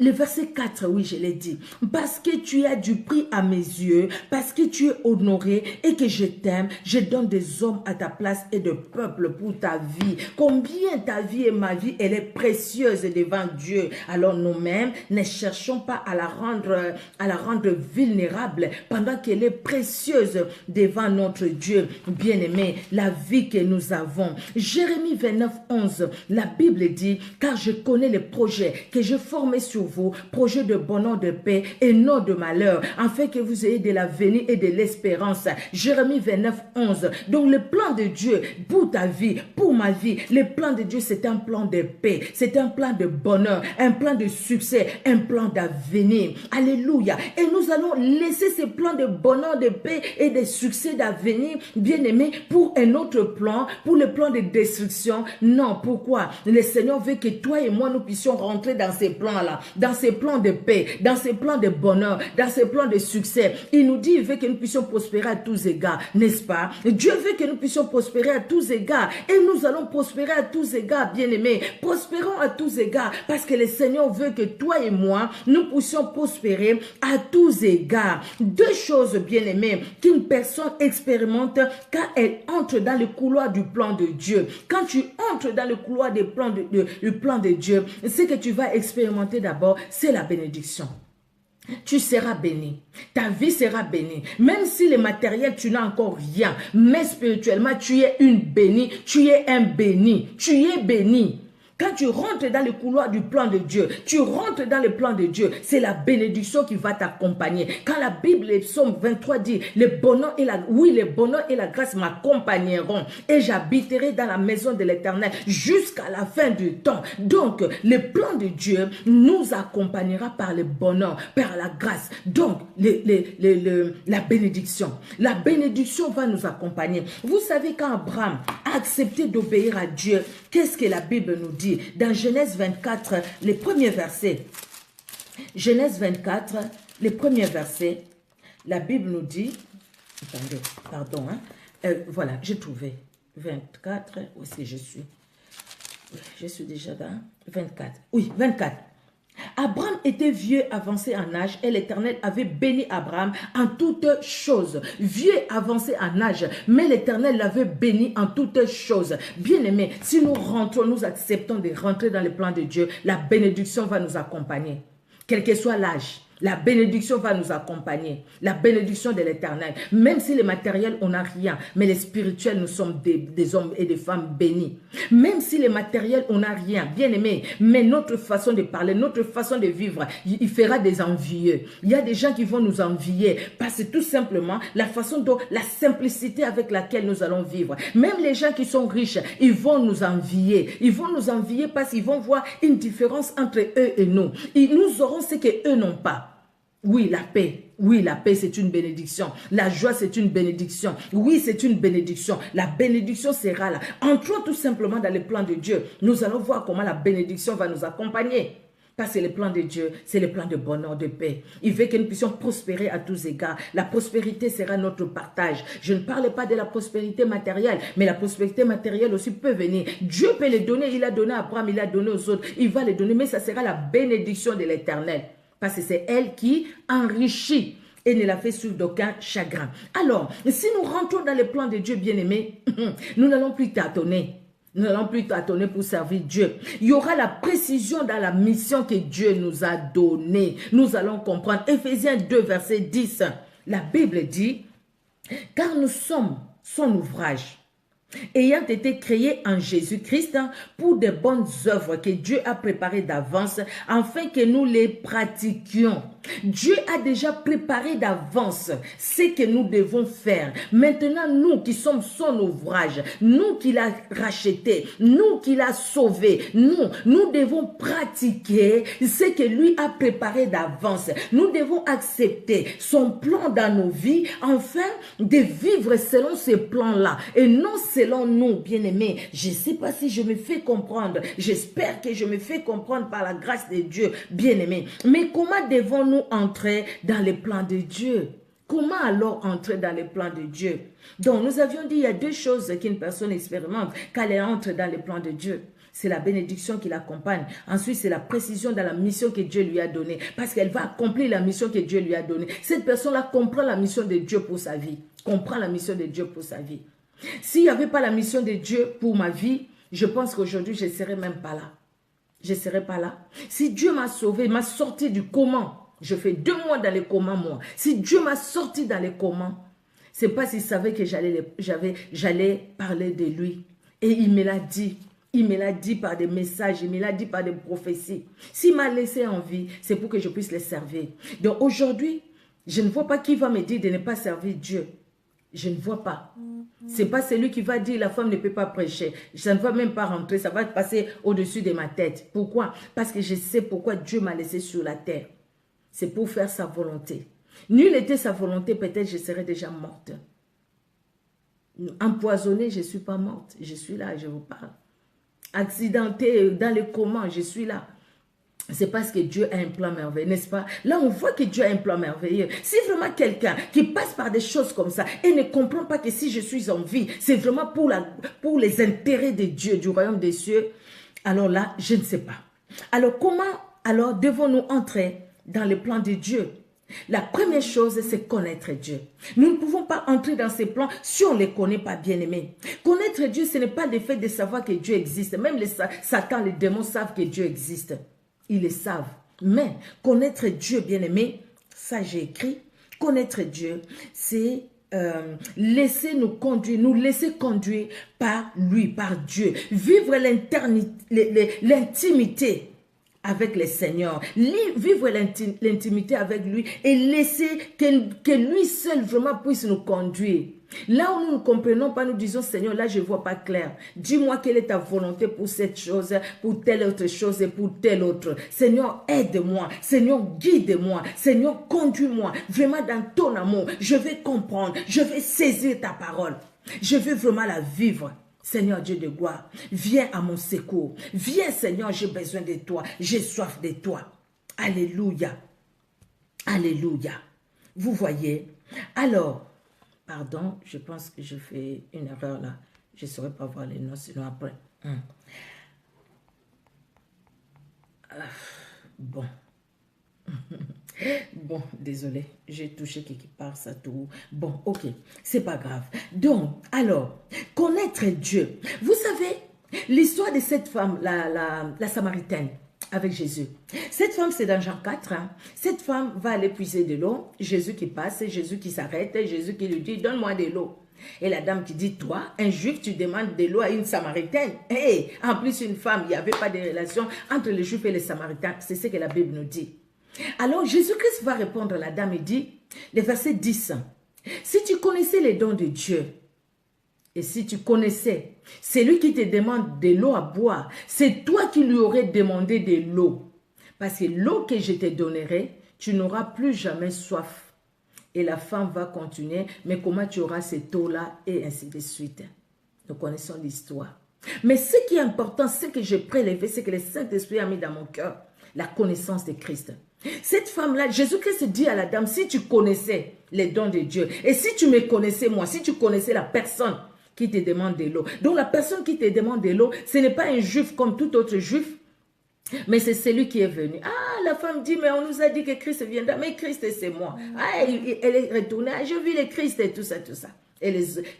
le verset 4, oui, je l'ai dit. Parce que tu as du prix à mes yeux, parce que tu es honoré et que je t'aime, je donne des hommes à ta place et de peuple pour ta vie. Combien ta vie et ma vie, elle est précieuse devant Dieu. Alors nous-mêmes, ne cherchons pas à la rendre vulnérable pendant qu'elle est précieuse devant notre Dieu. Bien-aimé, la vie que nous avons. Jérémie 29, 11, la Bible dit, car je connais les projets que je formais sur vous, projets de bonheur, de paix et non de malheur, afin que vous ayez de l'avenir et de l'espérance. Jérémie 29, 11. Donc le plan de Dieu pour ta vie, pour ma vie, le plan de Dieu c'est un plan de paix, c'est un plan de bonheur, un plan de succès, un plan d'avenir. Alléluia. Et nous allons laisser ce plan de bonheur, de paix et de succès d'avenir, bien aimé, pour un autre plan, pour le plan de destruction. Non, pourquoi? Le Seigneur veut que toi et moi nous puissions rentrer dans ces plans-là, dans ces plans de paix, dans ces plans de bonheur, dans ces plans de succès. Il nous dit, il veut que nous puissions prospérer à tous égards, n'est-ce pas? Dieu veut que nous puissions prospérer à tous égards et nous allons prospérer à tous égards, bien-aimés. Prospérons à tous égards parce que le Seigneur veut que toi et moi, nous puissions prospérer à tous égards. Deux choses, bien-aimés, qu'une personne expérimente quand elle entre dans le couloir du plan de Dieu. Quand tu entres dans le couloir du plan de Dieu, ce que tu vas expérimenter d'abord, c'est la bénédiction. Tu seras béni. Ta vie sera bénie. Même si le matériel, tu n'as encore rien. Mais spirituellement, tu es une bénie. Tu es un béni. Tu es béni. Quand tu rentres dans le couloir du plan de Dieu, tu rentres dans le plan de Dieu, c'est la bénédiction qui va t'accompagner. Quand la Bible, le psaume 23 dit, le bonheur et la grâce m'accompagneront et j'habiterai dans la maison de l'Éternel jusqu'à la fin du temps. Donc, le plan de Dieu nous accompagnera par le bonheur, par la grâce. Donc, la bénédiction. La bénédiction va nous accompagner. Vous savez, quand Abraham a accepté d'obéir à Dieu, qu'est-ce que la Bible nous dit? Dans Genèse 24, les premiers versets. Genèse 24, les premiers versets. La Bible nous dit, attendez, pardon, voilà, j'ai trouvé 24, aussi je suis déjà dans 24, oui, 24. Abraham était vieux, avancé en âge, et l'Éternel avait béni Abraham en toutes choses. Vieux, avancé en âge, mais l'Éternel l'avait béni en toutes choses. Bien-aimés, si nous rentrons, nous acceptons de rentrer dans le plan de Dieu, la bénédiction va nous accompagner. Quel que soit l'âge, la bénédiction va nous accompagner. La bénédiction de l'Éternel. Même si les matériels, on n'a rien. Mais les spirituels, nous sommes des hommes et des femmes bénis. Même si les matériels, on n'a rien. Bien aimé. Mais notre façon de parler, notre façon de vivre, il fera des envieux. Il y a des gens qui vont nous envier. Parce que tout simplement, la façon dont, la simplicité avec laquelle nous allons vivre. Même les gens qui sont riches, ils vont nous envier. Ils vont nous envier parce qu'ils vont voir une différence entre eux et nous. Et nous aurons ce qu'eux n'ont pas. Oui, la paix. Oui, la paix, c'est une bénédiction. La joie, c'est une bénédiction. Oui, c'est une bénédiction. La bénédiction sera là. Entrons tout simplement dans le plan de Dieu. Nous allons voir comment la bénédiction va nous accompagner. Parce que le plan de Dieu, c'est le plan de bonheur, de paix. Il veut que nous puissions prospérer à tous égards. La prospérité sera notre partage. Je ne parle pas de la prospérité matérielle, mais la prospérité matérielle aussi peut venir. Dieu peut les donner. Il a donné à Abraham, il a donné aux autres. Il va les donner, mais ça sera la bénédiction de l'Éternel. Parce que c'est elle qui enrichit et ne la fait suivre d'aucun chagrin. Alors, si nous rentrons dans le plan de Dieu bien-aimé, nous n'allons plus tâtonner. Nous n'allons plus tâtonner pour servir Dieu. Il y aura la précision dans la mission que Dieu nous a donnée. Nous allons comprendre. Éphésiens 2, verset 10. La Bible dit, « Car nous sommes son ouvrage, ayant été créés en Jésus-Christ pour de bonnes œuvres que Dieu a préparées d'avance afin que nous les pratiquions. » Dieu a déjà préparé d'avance ce que nous devons faire. Maintenant, nous qui sommes son ouvrage, nous qui l'a racheté, nous qui l'a sauvé, nous devons pratiquer ce que lui a préparé d'avance. Nous devons accepter son plan dans nos vies afin de vivre selon ce plan-là et non selon selon nous, bien-aimés, je ne sais pas si je me fais comprendre. J'espère que je me fais comprendre par la grâce de Dieu, bien-aimés. Mais comment devons-nous entrer dans les plans de Dieu? Comment alors entrer dans les plans de Dieu? Donc, nous avions dit, il y a deux choses qu'une personne expérimente quand elle entre dans les plans de Dieu. C'est la bénédiction qui l'accompagne. Ensuite, c'est la précision dans la mission que Dieu lui a donnée. Parce qu'elle va accomplir la mission que Dieu lui a donnée. Cette personne-là comprend la mission de Dieu pour sa vie. Comprend la mission de Dieu pour sa vie. S'il n'y avait pas la mission de Dieu pour ma vie, je pense qu'aujourd'hui, je ne serais même pas là. Je ne serais pas là. Si Dieu m'a sauvé, m'a sorti du comment. Je fais 2 mois dans les comment, moi. Si Dieu m'a sorti dans les comment, c'est pas s'il savait que j'allais parler de lui. Et il me l'a dit. Il me l'a dit par des messages, il me l'a dit par des prophéties. S'il m'a laissé en vie, c'est pour que je puisse les servir. Donc aujourd'hui, je ne vois pas qui va me dire de ne pas servir Dieu. Je ne vois pas. C'est pas celui qui va dire la femme ne peut pas prêcher. Ça ne va même pas rentrer, ça va passer au-dessus de ma tête. Pourquoi? Parce que je sais pourquoi Dieu m'a laissé sur la terre. C'est pour faire sa volonté. Nul était sa volonté, peut-être je serais déjà morte. Empoisonnée, je ne suis pas morte. Je suis là, je vous parle. Accidentée dans les comment, je suis là. C'est parce que Dieu a un plan merveilleux, n'est-ce pas? Là, on voit que Dieu a un plan merveilleux. Si vraiment quelqu'un qui passe par des choses comme ça et ne comprend pas que si je suis en vie, c'est vraiment pour les intérêts de Dieu, du royaume des cieux, alors là, je ne sais pas. Alors, comment alors devons-nous entrer dans le plan de Dieu? La première chose, c'est connaître Dieu. Nous ne pouvons pas entrer dans ces plans si on ne les connaît pas, bien-aimés. Connaître Dieu, ce n'est pas le fait de savoir que Dieu existe. Même Satan, les démons savent que Dieu existe. Ils le savent. Mais connaître Dieu, bien-aimé, ça j'ai écrit, connaître Dieu, c'est laisser nous conduire, nous laisser conduire par lui, par Dieu. Vivre l'intimité avec le Seigneur, vivre l'intimité avec lui et laisser que lui seul vraiment puisse nous conduire. Là où nous ne comprenons pas, nous disons, Seigneur, là je ne vois pas clair. Dis-moi quelle est ta volonté pour cette chose, pour telle autre chose et pour telle autre. Seigneur, aide-moi. Seigneur, guide-moi. Seigneur, conduis-moi. Vraiment dans ton amour, je vais comprendre. Je vais saisir ta parole. Je veux vraiment la vivre. Seigneur Dieu de gloire, viens à mon secours. Viens, Seigneur, j'ai besoin de toi. J'ai soif de toi. Alléluia. Alléluia. Vous voyez? Alors, pardon, je pense que je fais une erreur là. Je ne saurais pas voir les notes, sinon après. Bon. Bon, désolé, j'ai touché quelque part, ça tout. Bon, ok, c'est pas grave. Donc, alors, connaître Dieu. Vous savez, l'histoire de cette femme, la Samaritaine, avec Jésus. Cette femme, c'est dans Jean 4. Hein. Cette femme va aller puiser de l'eau. Jésus qui passe, Jésus qui s'arrête, Jésus qui lui dit, donne-moi de l'eau. Et la dame qui dit, toi, un juif, tu demandes de l'eau à une Samaritaine. Et en plus, une femme, il n'y avait pas de relation entre les juifs et les Samaritains. C'est ce que la Bible nous dit. Alors, Jésus-Christ va répondre à la dame et dit, le verset 10, si tu connaissais les dons de Dieu, et si tu connaissais celui qui te demande de l'eau à boire, c'est toi qui lui aurais demandé de l'eau. Parce que l'eau que je te donnerai, tu n'auras plus jamais soif. Et la femme va continuer, mais comment tu auras cette eau-là, et ainsi de suite. Nous connaissons l'histoire. Mais ce qui est important, ce que j'ai prélevé, c'est que le Saint-Esprit a mis dans mon cœur la connaissance de Christ. Cette femme-là, Jésus-Christ dit à la dame, si tu connaissais les dons de Dieu, et si tu me connaissais moi, si tu connaissais la personne qui te demande de l'eau. Donc la personne qui te demande de l'eau, ce n'est pas un juif comme tout autre juif, mais c'est celui qui est venu. Ah, la femme dit, mais on nous a dit que Christ viendra, mais Christ c'est moi. Ah, elle est retournée, ah, je vis le Christ et tout ça, tout ça. Et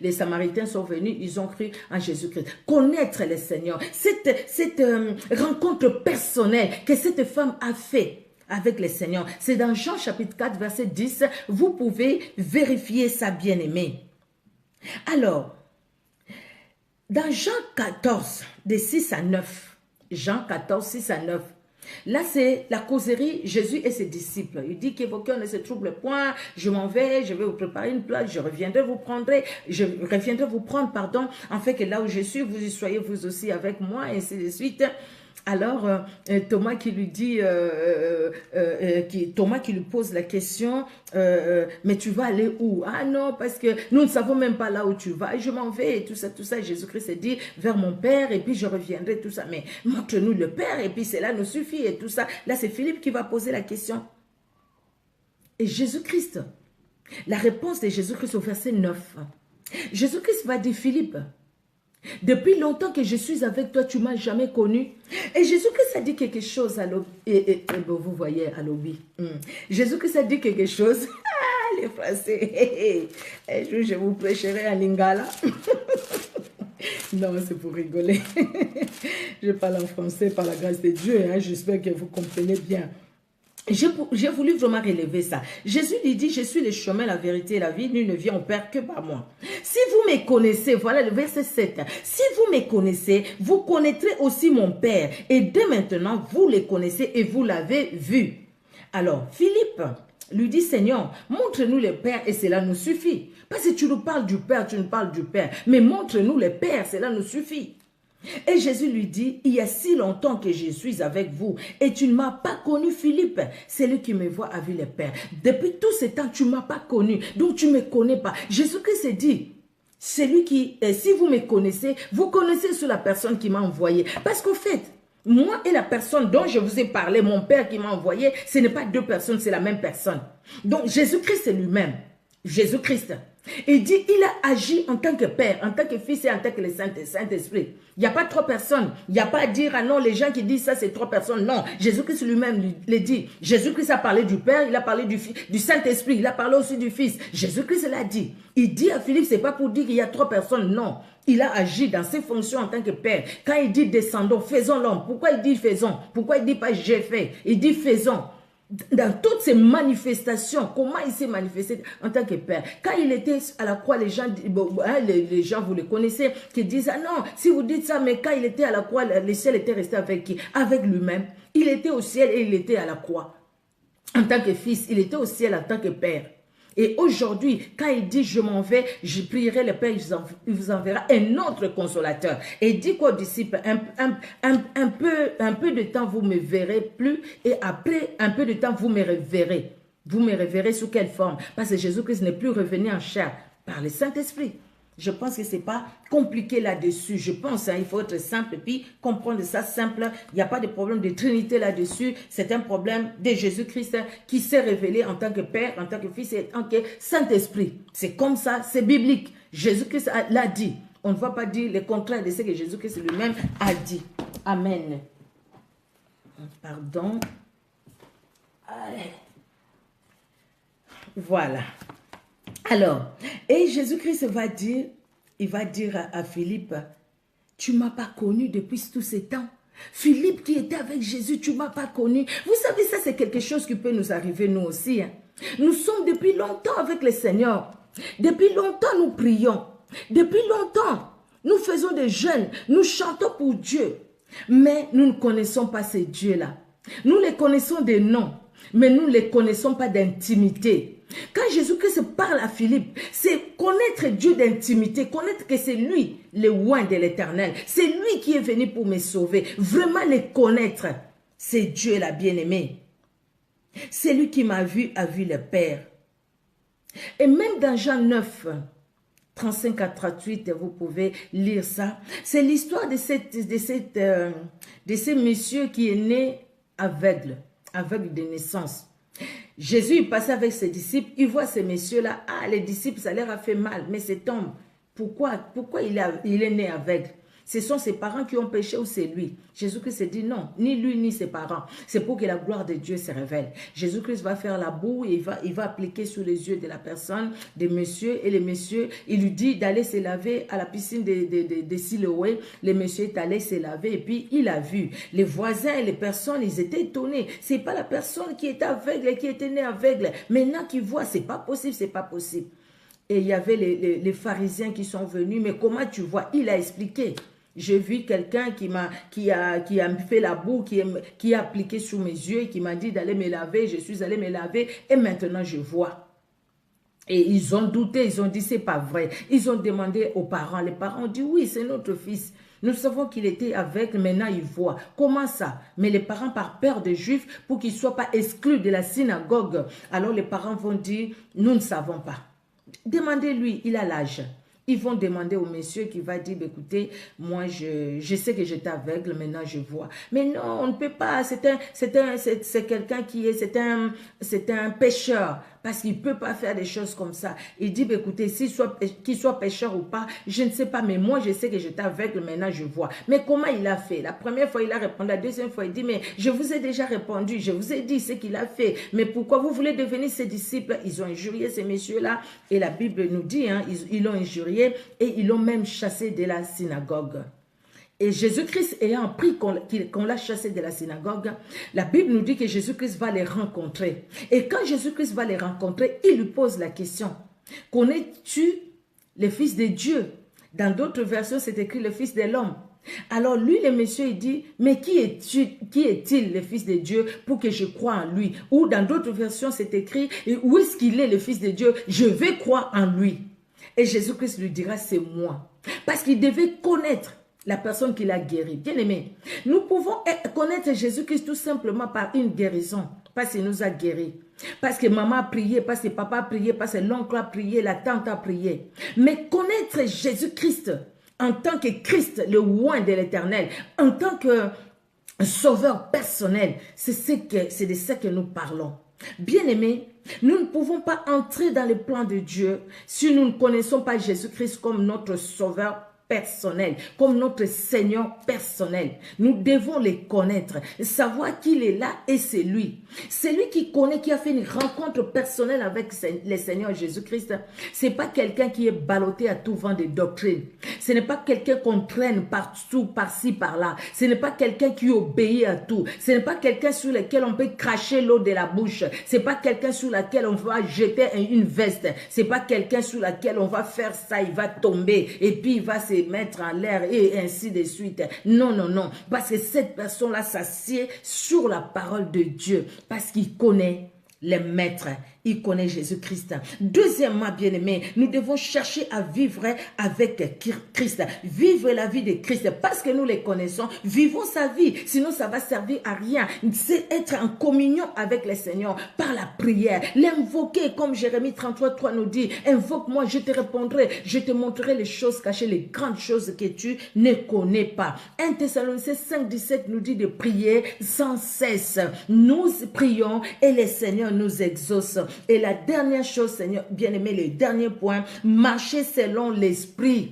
les Samaritains sont venus, ils ont cru en Jésus-Christ. Connaître le Seigneur, cette rencontre personnelle que cette femme a fait avec le Seigneur. C'est dans Jean chapitre 4, verset 10. Vous pouvez vérifier ça, bien-aimé. Alors, dans Jean 14, de 6 à 9, Jean 14, 6 à 9, là, c'est la causerie, Jésus et ses disciples. Il dit que vos cœurs ne se troublent point, je m'en vais, je vais vous préparer une place, je reviendrai vous prendre, pardon, en fait que là où je suis, vous y soyez vous aussi avec moi, et ainsi de suite. Alors, Thomas qui lui dit, Thomas qui lui pose la question, mais tu vas aller où? Ah non, parce que nous ne savons même pas là où tu vas. Et je m'en vais et tout ça, tout ça. Jésus-Christ a dit vers mon Père et puis je reviendrai, tout ça. Mais montre-nous le Père et puis cela nous suffit et tout ça. Là, c'est Philippe qui va poser la question. Et Jésus-Christ, la réponse de Jésus-Christ au verset 9. Jésus-Christ va dire, Philippe, depuis longtemps que je suis avec toi, tu ne m'as jamais connu. Et Jésus-Christ a dit quelque chose à l'obé. Et vous voyez, à l'obé. Jésus-Christ a dit quelque chose. Ah, les Français. Un jour, je vous prêcherai à Lingala. Non, c'est pour rigoler. Je parle en français par la grâce de Dieu. Hein. J'espère que vous comprenez bien. J'ai voulu vraiment relever ça. Jésus lui dit, je suis le chemin, la vérité et la vie, nul ne vient au Père que par moi. Si vous me connaissez, voilà le verset 7, si vous me connaissez, vous connaîtrez aussi mon Père. Et dès maintenant, vous le connaissez et vous l'avez vu. Alors, Philippe lui dit, Seigneur, montre-nous le Père et cela nous suffit. Parce que tu nous parles du Père, tu nous parles du Père. Mais montre-nous le Père, cela nous suffit. Et Jésus lui dit, il y a si longtemps que je suis avec vous et tu ne m'as pas connu, Philippe. Celui qui me voit a vu le Père. Depuis tout ce temps, tu ne m'as pas connu, donc tu ne me connais pas. Jésus-Christ dit, celui qui, si vous me connaissez, vous connaissez sur la personne qui m'a envoyé. Parce qu'au fait, moi et la personne dont je vous ai parlé, mon Père qui m'a envoyé, ce n'est pas deux personnes, c'est la même personne. Donc Jésus-Christ c'est lui-même. Jésus-Christ. Il dit, il a agi en tant que Père, en tant que Fils et en tant que le Saint-Esprit. Il n'y a pas trois personnes. Il n'y a pas à dire, ah non, les gens qui disent ça, c'est trois personnes. Non, Jésus-Christ lui-même le dit. Jésus-Christ a parlé du Père, il a parlé du Saint-Esprit, il a parlé aussi du Fils. Jésus-Christ l'a dit. Il dit à Philippe, c'est pas pour dire qu'il y a trois personnes, non. Il a agi dans ses fonctions en tant que Père. Quand il dit descendons, faisons l'homme. Pourquoi il dit faisons? Pourquoi il dit pas j'ai fait? Il dit faisons. Dans toutes ces manifestations, comment il s'est manifesté en tant que Père? Quand il était à la croix, les gens, les gens vous les connaissez, qui disent, ah non, si vous dites ça, mais quand il était à la croix, le ciel était resté avec qui? Avec lui-même. Il était au ciel et il était à la croix. En tant que fils, il était au ciel en tant que Père. Et aujourd'hui, quand il dit, je m'en vais, je prierai le Père, il vous enverra un autre consolateur. Et il dit qu'aux disciples, un peu de temps, vous me verrez plus. Et après, un peu de temps, vous me reverrez. Vous me reverrez sous quelle forme? Parce que Jésus-Christ n'est plus revenu en chair par le Saint-Esprit. Je pense que ce n'est pas compliqué là-dessus. Je pense il faut être simple et puis comprendre ça simple. Il n'y a pas de problème de Trinité là-dessus. C'est un problème de Jésus-Christ qui s'est révélé en tant que Père, en tant que Fils et en tant que Saint-Esprit. C'est comme ça, c'est biblique. Jésus-Christ l'a dit. On ne va pas dire le contraire de ce que Jésus-Christ lui-même a dit. Amen. Pardon. Allez. Voilà. Alors, et Jésus-Christ va dire, il va dire à Philippe, tu ne m'as pas connu depuis tous ces temps. Philippe qui était avec Jésus, tu ne m'as pas connu. Vous savez, ça c'est quelque chose qui peut nous arriver nous aussi. Hein. Nous sommes depuis longtemps avec le Seigneur. Depuis longtemps nous prions. Depuis longtemps nous faisons des jeûnes. Nous chantons pour Dieu. Mais nous ne connaissons pas ces dieux-là. Nous les connaissons des noms. Mais nous ne les connaissons pas d'intimité. Quand Jésus-Christ parle à Philippe, c'est connaître Dieu d'intimité, connaître que c'est lui, le oint de l'Éternel. C'est lui qui est venu pour me sauver. Vraiment les connaître, c'est Dieu la bien-aimée. C'est lui qui m'a vu, a vu le Père. Et même dans Jean 9, 35 à 38, vous pouvez lire ça. C'est l'histoire de ce monsieur qui est né aveugle de naissance. Jésus il passait avec ses disciples, il voit ces messieurs-là, ah les disciples ça leur a fait mal, mais cet homme, pourquoi il est né aveugle? Ce sont ses parents qui ont péché ou c'est lui? Jésus-Christ s'est dit non, ni lui ni ses parents. C'est pour que la gloire de Dieu se révèle. Jésus-Christ va faire la boue et il va appliquer sous les yeux de la personne, des messieurs. Et les messieurs, il lui dit d'aller se laver à la piscine de Siloé. Les messieurs est allé se laver et puis il a vu. Les voisins et les personnes, ils étaient étonnés. C'est pas la personne qui est aveugle et qui était née aveugle. Maintenant qui voit, c'est pas possible, c'est pas possible. Et il y avait les pharisiens qui sont venus. Mais comment tu vois? Il a expliqué. J'ai vu quelqu'un qui a fait la boue, qui a appliqué sous mes yeux et qui m'a dit d'aller me laver. Je suis allé me laver et maintenant je vois. Et ils ont douté, ils ont dit c'est pas vrai. Ils ont demandé aux parents. Les parents ont dit oui, c'est notre fils. Nous savons qu'il était aveugle, maintenant il voit. Comment ça? Mais les parents, par peur des Juifs, pour qu'ils ne soient pas exclus de la synagogue, alors les parents vont dire, nous ne savons pas. Demandez-lui, il a l'âge. Ils vont demander au monsieur qui va dire, écoutez, moi je sais que j'étais aveugle, maintenant je vois. Mais non, on ne peut pas, c'est quelqu'un qui est, c'est un pécheur, parce qu'il ne peut pas faire des choses comme ça. Il dit, écoutez, qu'il soit pécheur ou pas, je ne sais pas, mais moi je sais que j'étais aveugle, maintenant je vois. Mais comment il a fait? La première fois il a répondu, la deuxième fois il dit, mais je vous ai déjà répondu, je vous ai dit ce qu'il a fait, mais pourquoi vous voulez devenir ses disciples? Ils ont injurié ces messieurs-là, et la Bible nous dit, hein, ils l'ont injurié, et ils l'ont même chassé de la synagogue. Et Jésus-Christ ayant appris qu'on l'a chassé de la synagogue, la Bible nous dit que Jésus-Christ va les rencontrer. Et quand Jésus-Christ va les rencontrer, il lui pose la question, connais-tu le Fils de Dieu? Dans d'autres versions, c'est écrit le Fils de l'homme. Alors lui, le monsieur, il dit, mais qui est-il le Fils de Dieu pour que je croie en lui? Ou dans d'autres versions, c'est écrit, où est-ce qu'il est le Fils de Dieu? Je vais croire en lui. Et Jésus-Christ lui dira, c'est moi. Parce qu'il devait connaître la personne qui l'a guéri. Bien aimé, nous pouvons connaître Jésus-Christ tout simplement par une guérison. Parce qu'il nous a guéris. Parce que maman a prié, parce que papa a prié, parce que l'oncle a prié, la tante a prié. Mais connaître Jésus-Christ en tant que Christ, le oint de l'Éternel, en tant que sauveur personnel, c'est de ça que nous parlons. Bien-aimés, nous ne pouvons pas entrer dans le plan de Dieu si nous ne connaissons pas Jésus-Christ comme notre sauveur personnel, comme notre Seigneur personnel. Nous devons les connaître, savoir qu'il est là et c'est lui. C'est lui qui connaît, qui a fait une rencontre personnelle avec le Seigneur Jésus-Christ. Ce n'est pas quelqu'un qui est ballotté à tout vent de doctrine. Ce n'est pas quelqu'un qu'on traîne partout, par-ci, par-là. Ce n'est pas quelqu'un qui obéit à tout. Ce n'est pas quelqu'un sur lequel on peut cracher l'eau de la bouche. Ce n'est pas quelqu'un sur lequel on va jeter une veste. Ce n'est pas quelqu'un sur lequel on va faire ça, il va tomber et puis il va se mettre en l'air et ainsi de suite. Non, non, non. Parce que cette personne-là s'assied sur la parole de Dieu. Parce qu'il connaît les maîtres. Il connaît Jésus-Christ. Deuxièmement, bien-aimés, nous devons chercher à vivre avec Christ. Vivre la vie de Christ. Parce que nous les connaissons, vivons sa vie. Sinon, ça va servir à rien. C'est être en communion avec le Seigneur par la prière. L'invoquer, comme Jérémie 33:3 nous dit. Invoque-moi, je te répondrai. Je te montrerai les choses cachées, les grandes choses que tu ne connais pas. 1 Thessaloniciens 5:17 nous dit de prier sans cesse. Nous prions et le Seigneur nous exauce. Et la dernière chose, Seigneur, bien-aimé, le dernier point, marcher selon l'esprit.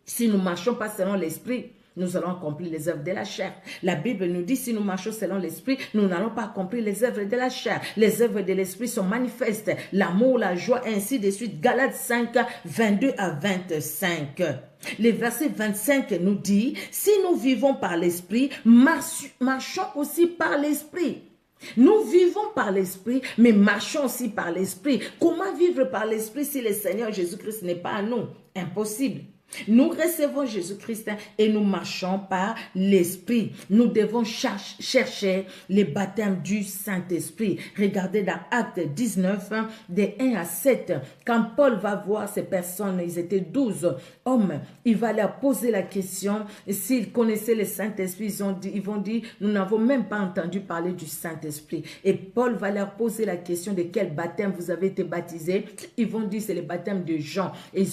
Si nous ne marchons pas selon l'esprit, nous allons accomplir les œuvres de la chair. La Bible nous dit, si nous marchons selon l'esprit, nous n'allons pas accomplir les œuvres de la chair. Les œuvres de l'esprit sont manifestes. L'amour, la joie, ainsi de suite. Galates 5, 22 à 25. Le verset 25 nous dit, si nous vivons par l'esprit, marchons aussi par l'esprit. Nous vivons par l'esprit, mais marchons aussi par l'esprit. Comment vivre par l'esprit si le Seigneur Jésus-Christ n'est pas à nous? Impossible. Nous recevons Jésus-Christ et nous marchons par l'Esprit. Nous devons chercher le baptême du Saint-Esprit. Regardez dans Actes 19, de 1 à 7. Quand Paul va voir ces personnes, ils étaient 12 hommes, il va leur poser la question, s'ils connaissaient le Saint-Esprit, ils vont dire, nous n'avons même pas entendu parler du Saint-Esprit. Et Paul va leur poser la question de quel baptême vous avez été baptisé. Ils vont dire, c'est le baptême de Jean. Et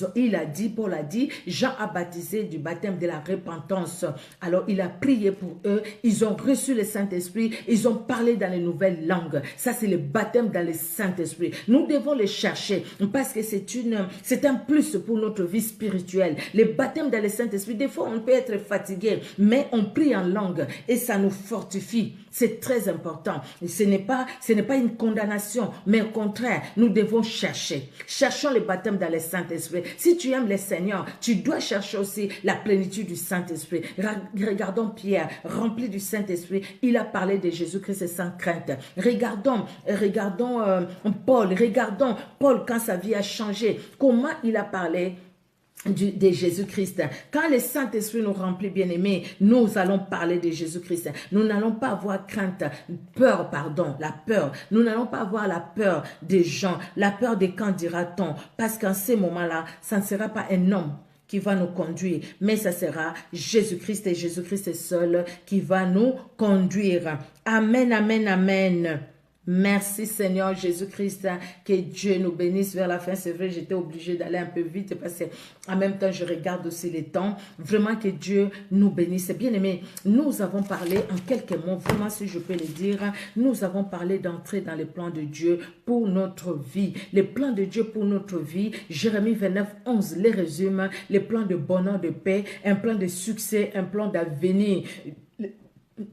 Paul a dit, Jean a baptisé du baptême de la repentance. Alors il a prié pour eux, ils ont reçu le Saint-Esprit, ils ont parlé dans les nouvelles langues. Ça c'est le baptême dans le Saint-Esprit. Nous devons le chercher parce que c'est un plus pour notre vie spirituelle. Le baptême dans le Saint-Esprit, des fois on peut être fatigué, mais on prie en langue et ça nous fortifie. C'est très important. Ce n'est pas une condamnation, mais au contraire, nous devons chercher. Cherchons le baptême dans le Saint-Esprit. Si tu aimes le Seigneur, tu dois chercher aussi la plénitude du Saint-Esprit. Regardons Pierre, rempli du Saint-Esprit. Il a parlé de Jésus-Christ sans crainte. Regardons Paul quand sa vie a changé. Comment il a parlé de Jésus-Christ. Quand le Saint-Esprit nous remplit, bien-aimés, nous allons parler de Jésus-Christ. Nous n'allons pas avoir la peur. Nous n'allons pas avoir la peur des gens, la peur de quand dira-t-on. Parce qu'en ces moments-là, ça ne sera pas un homme qui va nous conduire, mais ça sera Jésus-Christ et Jésus-Christ seul qui va nous conduire. Amen, amen, amen. Merci Seigneur Jésus-Christ, que Dieu nous bénisse vers la fin. C'est vrai, j'étais obligée d'aller un peu vite parce que en même temps, je regarde aussi les temps. Vraiment que Dieu nous bénisse. Bien aimé, nous avons parlé en quelques mots, vraiment si je peux le dire, nous avons parlé d'entrer dans les plans de Dieu pour notre vie. Les plans de Dieu pour notre vie, Jérémie 29, 11 les résume. Les plans de bonheur, de paix, un plan de succès, un plan d'avenir.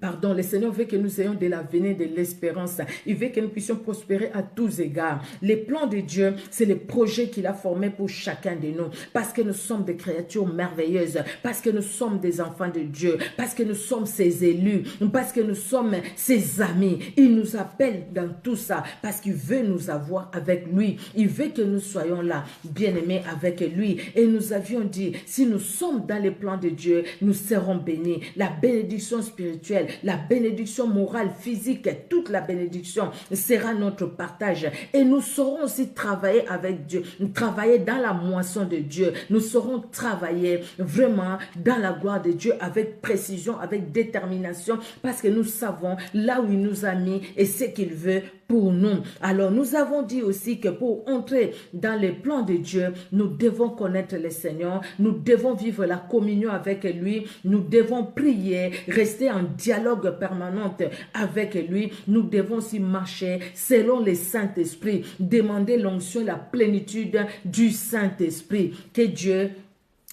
Pardon, le Seigneur veut que nous ayons de l'avenir, de l'espérance. Il veut que nous puissions prospérer à tous égards. Les plans de Dieu, c'est les projets qu'il a formés pour chacun de nous. Parce que nous sommes des créatures merveilleuses. Parce que nous sommes des enfants de Dieu. Parce que nous sommes ses élus. Parce que nous sommes ses amis. Il nous appelle dans tout ça. Parce qu'il veut nous avoir avec lui. Il veut que nous soyons là, bien-aimés avec lui. Et nous avions dit, si nous sommes dans les plans de Dieu, nous serons bénis. La bénédiction spirituelle, la bénédiction morale, physique, toute la bénédiction sera notre partage. Et nous saurons aussi travailler avec Dieu, travailler dans la moisson de Dieu. Nous saurons travailler vraiment dans la gloire de Dieu avec précision, avec détermination, parce que nous savons là où il nous a mis et ce qu'il veut pour nous. Alors, nous avons dit aussi que pour entrer dans les plans de Dieu, nous devons connaître le Seigneur, nous devons vivre la communion avec lui, nous devons prier, rester en dialogue permanent avec lui, nous devons aussi marcher selon le Saint-Esprit, demander l'onction, la plénitude du Saint-Esprit. Que Dieu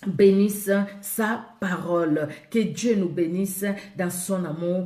bénisse sa parole, que Dieu nous bénisse dans son amour.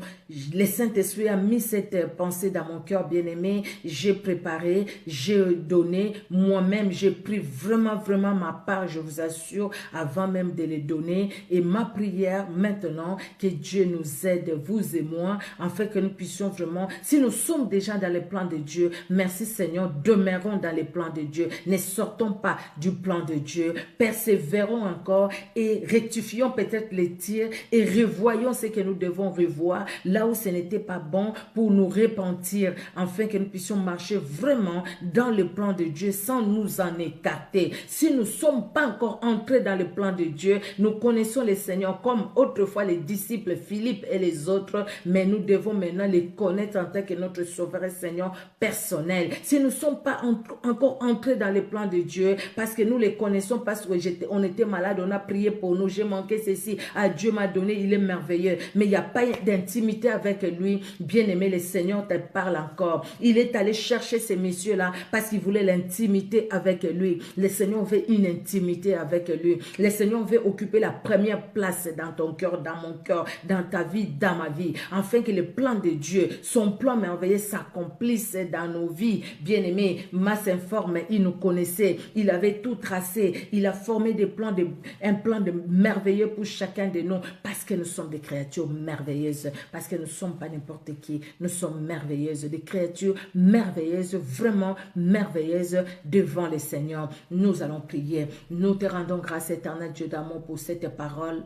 Le Saint-Esprit a mis cette pensée dans mon cœur, bien-aimé. J'ai préparé, j'ai donné, moi-même j'ai pris vraiment ma part, je vous assure, avant même de les donner. Et ma prière maintenant, que Dieu nous aide, vous et moi, afin que nous puissions vraiment, si nous sommes déjà dans les plans de Dieu, merci Seigneur, demeurons dans les plans de Dieu, ne sortons pas du plan de Dieu, persévérons encore et rectifions peut-être les tirs et revoyons ce que nous devons revoir là où ce n'était pas bon pour nous repentir, afin que nous puissions marcher vraiment dans le plan de Dieu sans nous en écarter. Si nous ne sommes pas encore entrés dans le plan de Dieu, nous connaissons le Seigneur comme autrefois les disciples Philippe et les autres, mais nous devons maintenant les connaître en tant que notre Sauveur et Seigneur personnel. Si nous ne sommes pas encore entrés dans le plan de Dieu, parce que nous les connaissons, parce qu'on était malade, on a prié pour nous, j'ai manqué ceci, Dieu m'a donné, il est merveilleux, mais il n'y a pas d'intimité avec lui. Bien-aimé, le Seigneur te parle encore. Il est allé chercher ces messieurs-là parce qu'il voulait l'intimité avec lui. Le Seigneur veut une intimité avec lui. Le Seigneur veut occuper la première place dans ton cœur, dans mon cœur, dans ta vie, dans ma vie, afin que le plan de Dieu, son plan merveilleux s'accomplisse dans nos vies. Bien-aimé, Masse informe, il nous connaissait, il avait tout tracé, il a formé des plans, un plan de merveilleux pour chacun de nous, parce que nous sommes des créatures merveilleuses, parce que nous ne sommes pas n'importe qui, nous sommes merveilleuses, des créatures merveilleuses, vraiment merveilleuses devant le Seigneur. Nous allons prier. Nous te rendons grâce, éternel Dieu d'amour, pour cette parole.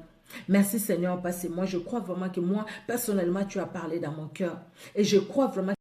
Merci Seigneur, parce que moi je crois vraiment que moi personnellement tu as parlé dans mon cœur et je crois vraiment